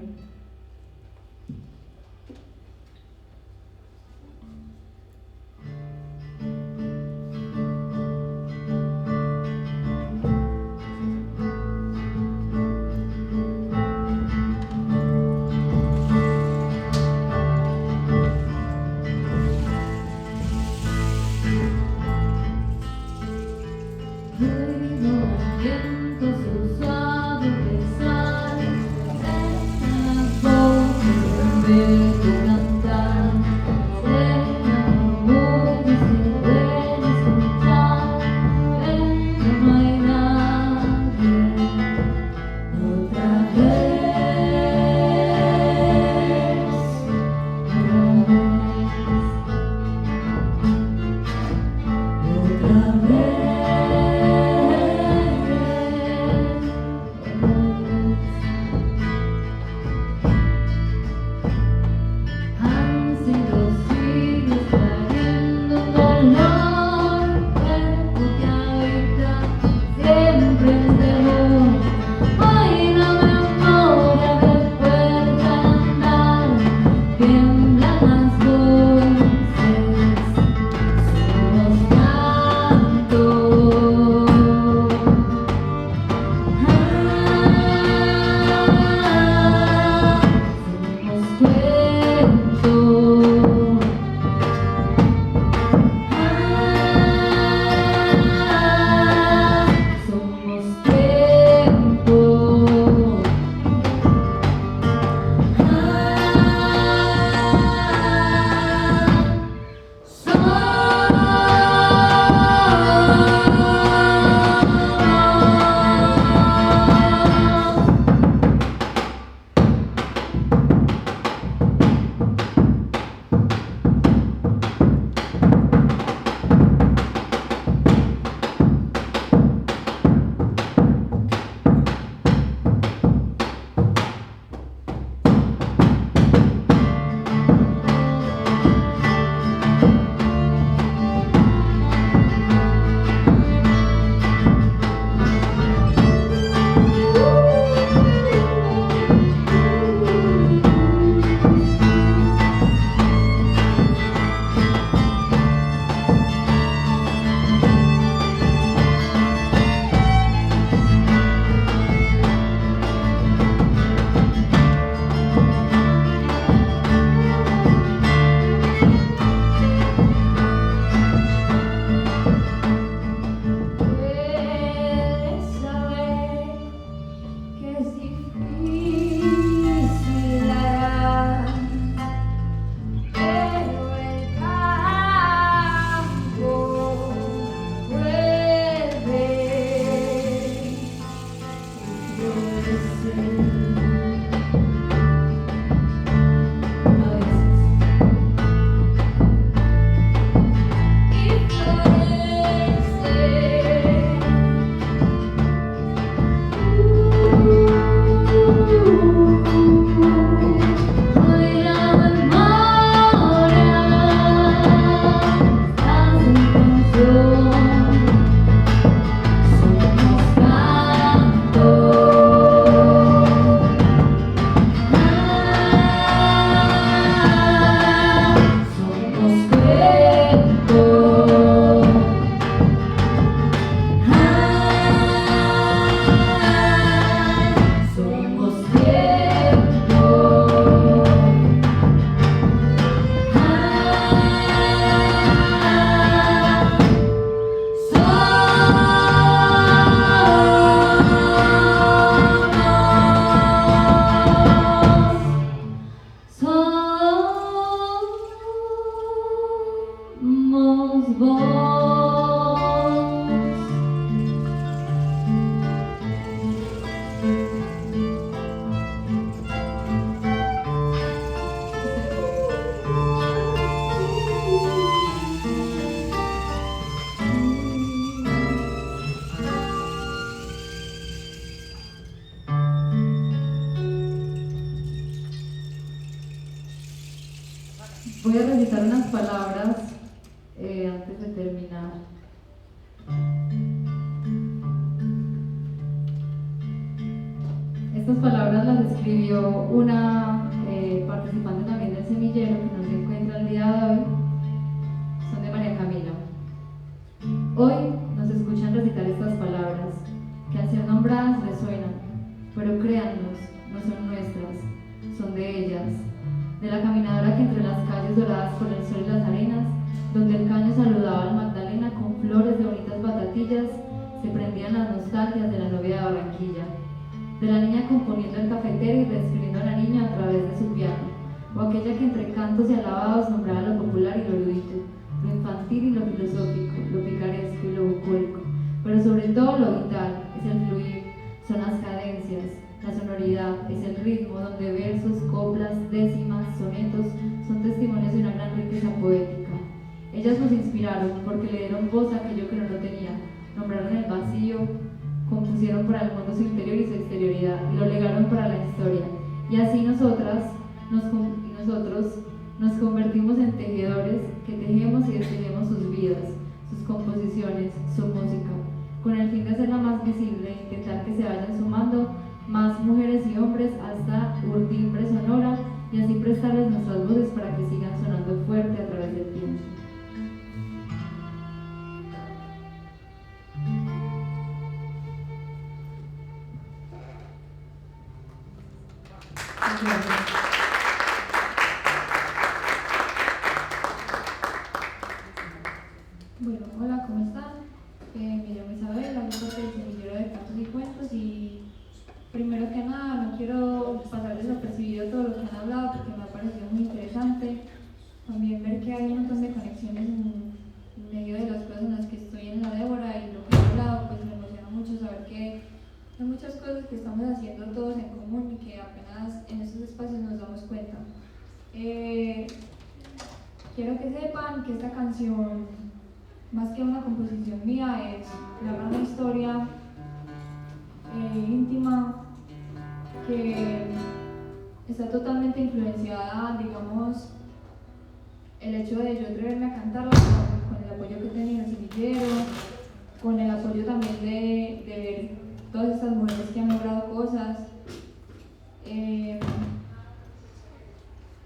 Otra vez Voy a recitar unas palabras antes de terminar. Estas palabras las escribió una participante también del semillero que no se encuentra el día de hoy. Son de María Camila. Hoy nos escuchan recitar estas palabras, que al ser nombradas resuenan, pero créannos, no son nuestras, son de ellas, de la caminadora que entre las calles doradas por el sol y las arenas, donde el caño saludaba al Magdalena con flores de bonitas batatillas, se prendían las nostalgias de la novia de Barranquilla, de la niña componiendo el cafetero y reescribiendo a la niña a través de su piano, o aquella que entre cantos y alabados nombraba lo popular y lo erudito, lo infantil y lo filosófico, lo picaresco y lo bucólico, pero sobre todo lo vital, es el fluir, son las cadencias, la sonoridad, es el ritmo donde versos, coplas, décimas, sonetos son testimonios de una gran riqueza poética. Ellas nos inspiraron porque le dieron voz a aquello que no lo tenía, nombraron el vacío, compusieron para el mundo su interior y su exterioridad y lo legaron para la historia. Y así nosotros nos convertimos en tejedores que tejemos y destejemos sus vidas, sus composiciones, su música, con el fin de hacerla más visible e intentar que se vayan sumando más mujeres y hombres hasta urdimbre sonora y así prestarles nuestras voces para que sigan sonando fuerte a través del tiempo. Bueno, hola, ¿cómo están? Me llamo Isabel, hago parte del semillero de cantos y cuentos y primero que nada no quiero pasar desapercibido todo lo que han hablado porque me ha parecido muy interesante. También ver que hay un montón de conexiones en medio de las cosas en las que estoy en la Débora y lo que he hablado, pues me emociona mucho saber que hay muchas cosas que estamos haciendo todos en común y que apenas en estos espacios nos damos cuenta. Quiero que sepan que esta canción, más que una composición mía, es una historia íntima que está totalmente influenciada, digamos, el hecho de yo atreverme a cantarla con el apoyo que he tenido en el semillero, con el apoyo también de ver todas estas mujeres que han logrado cosas,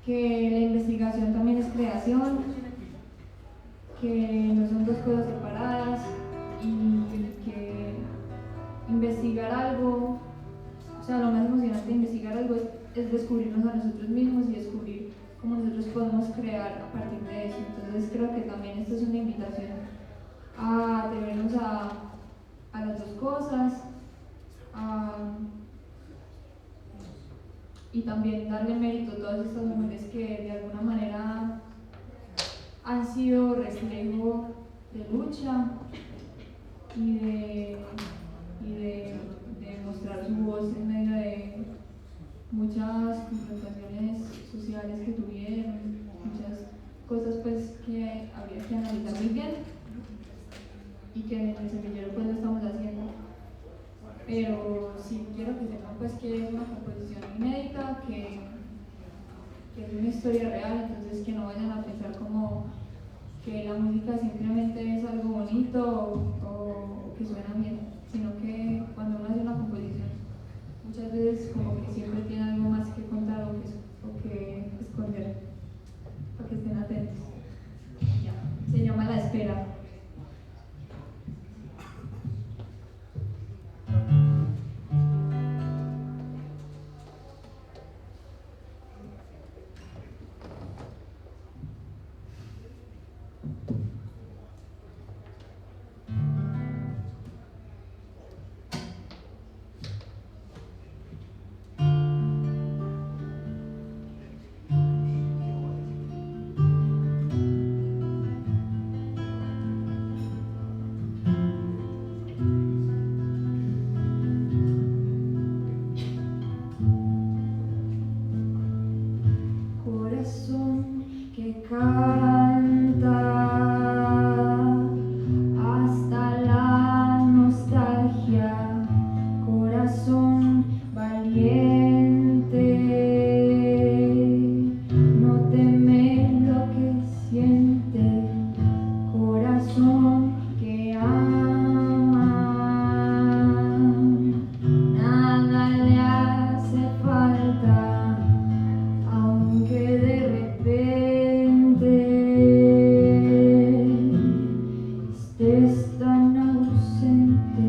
que la investigación también es creación, que no son dos cosas separadas y que investigar algo, o sea, lo más emocionante de investigar algo es descubrirnos a nosotros mismos y descubrir cómo nosotros podemos crear a partir de eso. Entonces creo que también esto es una invitación a atrevernos a las dos cosas, y también darle mérito a todas estas mujeres que de alguna manera han sido reflejo de lucha y de mostrar su voz en medio de muchas confrontaciones sociales que tuvieron, muchas cosas pues que habría que analizar muy bien y que en el semillero pues lo estamos haciendo. Pero sí quiero que sepan pues que es una composición inédita, que es una historia real, entonces que no vayan a pensar como que la música simplemente es algo bonito o que suena bien, sino que cuando uno hace una composición muchas veces como que siempre tiene algo más que contar o que esconder, para que estén atentos. Ya. Se llama La Espera. estés tan ausente,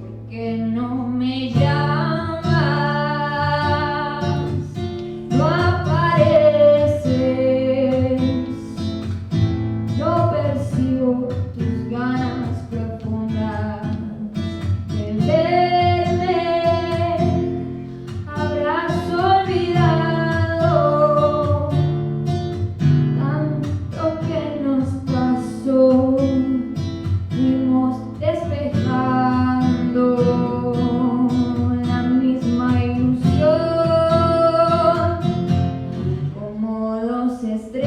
porque no me llamas, no apareces, no percibo tus ganas profundas de verme. Habrás olvidado tanto que nos pasó, fuimos despejando la misma ilusión, como dos estrellas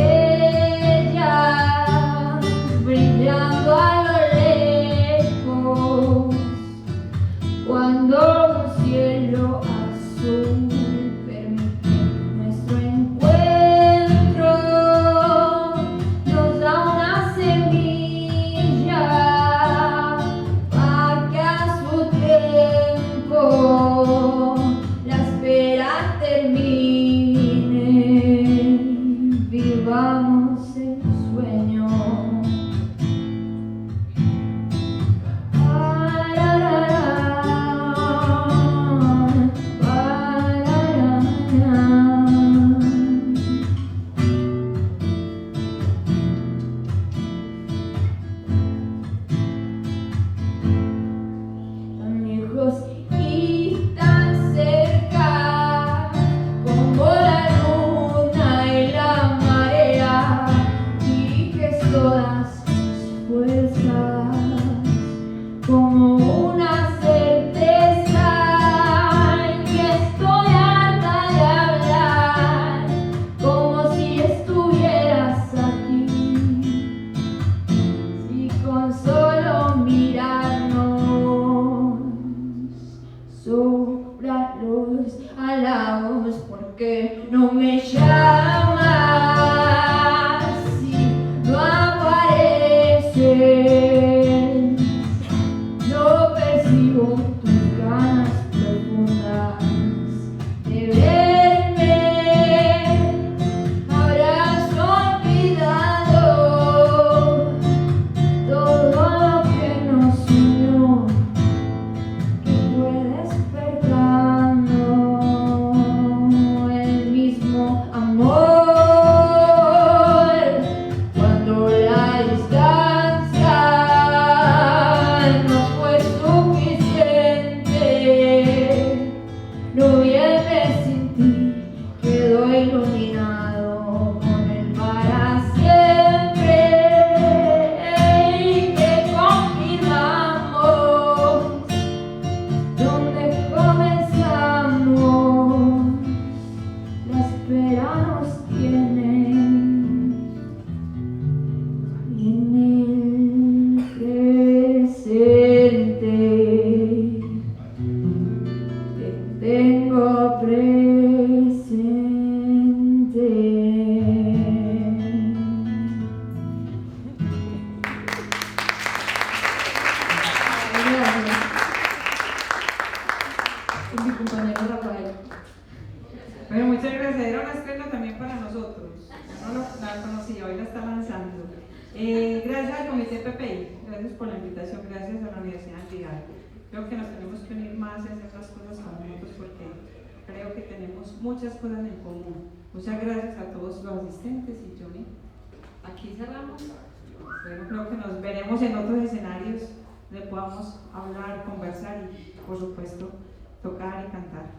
brillando a lo lejos, cuando un cielo azul permite nuestro encuentro, nos da una semilla para que a su tiempo la espera termine, vivamos el sueño. Tan lejos y tan cerca, como la luna y la marea, diriges todas tus fuerzas, como una certeza en que estoy harta de hablar, como si estuvieras aquí, si con solo mirarnos sobra los halagos, porque no me llamas, si no apareces, no percibo tus ganas profundas de verme. Habrás olvidado todo lo que nos unió, que fue despertando el mismo amor, cuando la distancia no fue suficiente. Noviembre sin ti quedó iluminado con el para siempre, y que confirmamos donde comenzamos, la espera nos tiene en el presente. Te tengo presente. Gracias. Y mi compañero Rafael. Bueno, muchas gracias. Era una estrella también para nosotros. Yo no la conocía, hoy la está lanzando. Gracias al Comité PPI, gracias por la invitación, gracias a la Universidad de Envigado. Creo que nos tenemos que unir más y hacer las cosas juntos porque creo que tenemos muchas cosas en común. Muchas gracias a todos los asistentes y Johnny. Aquí cerramos. Bueno, creo que nos veremos en otros escenarios donde podamos hablar, conversar y, por supuesto, tocar y cantar.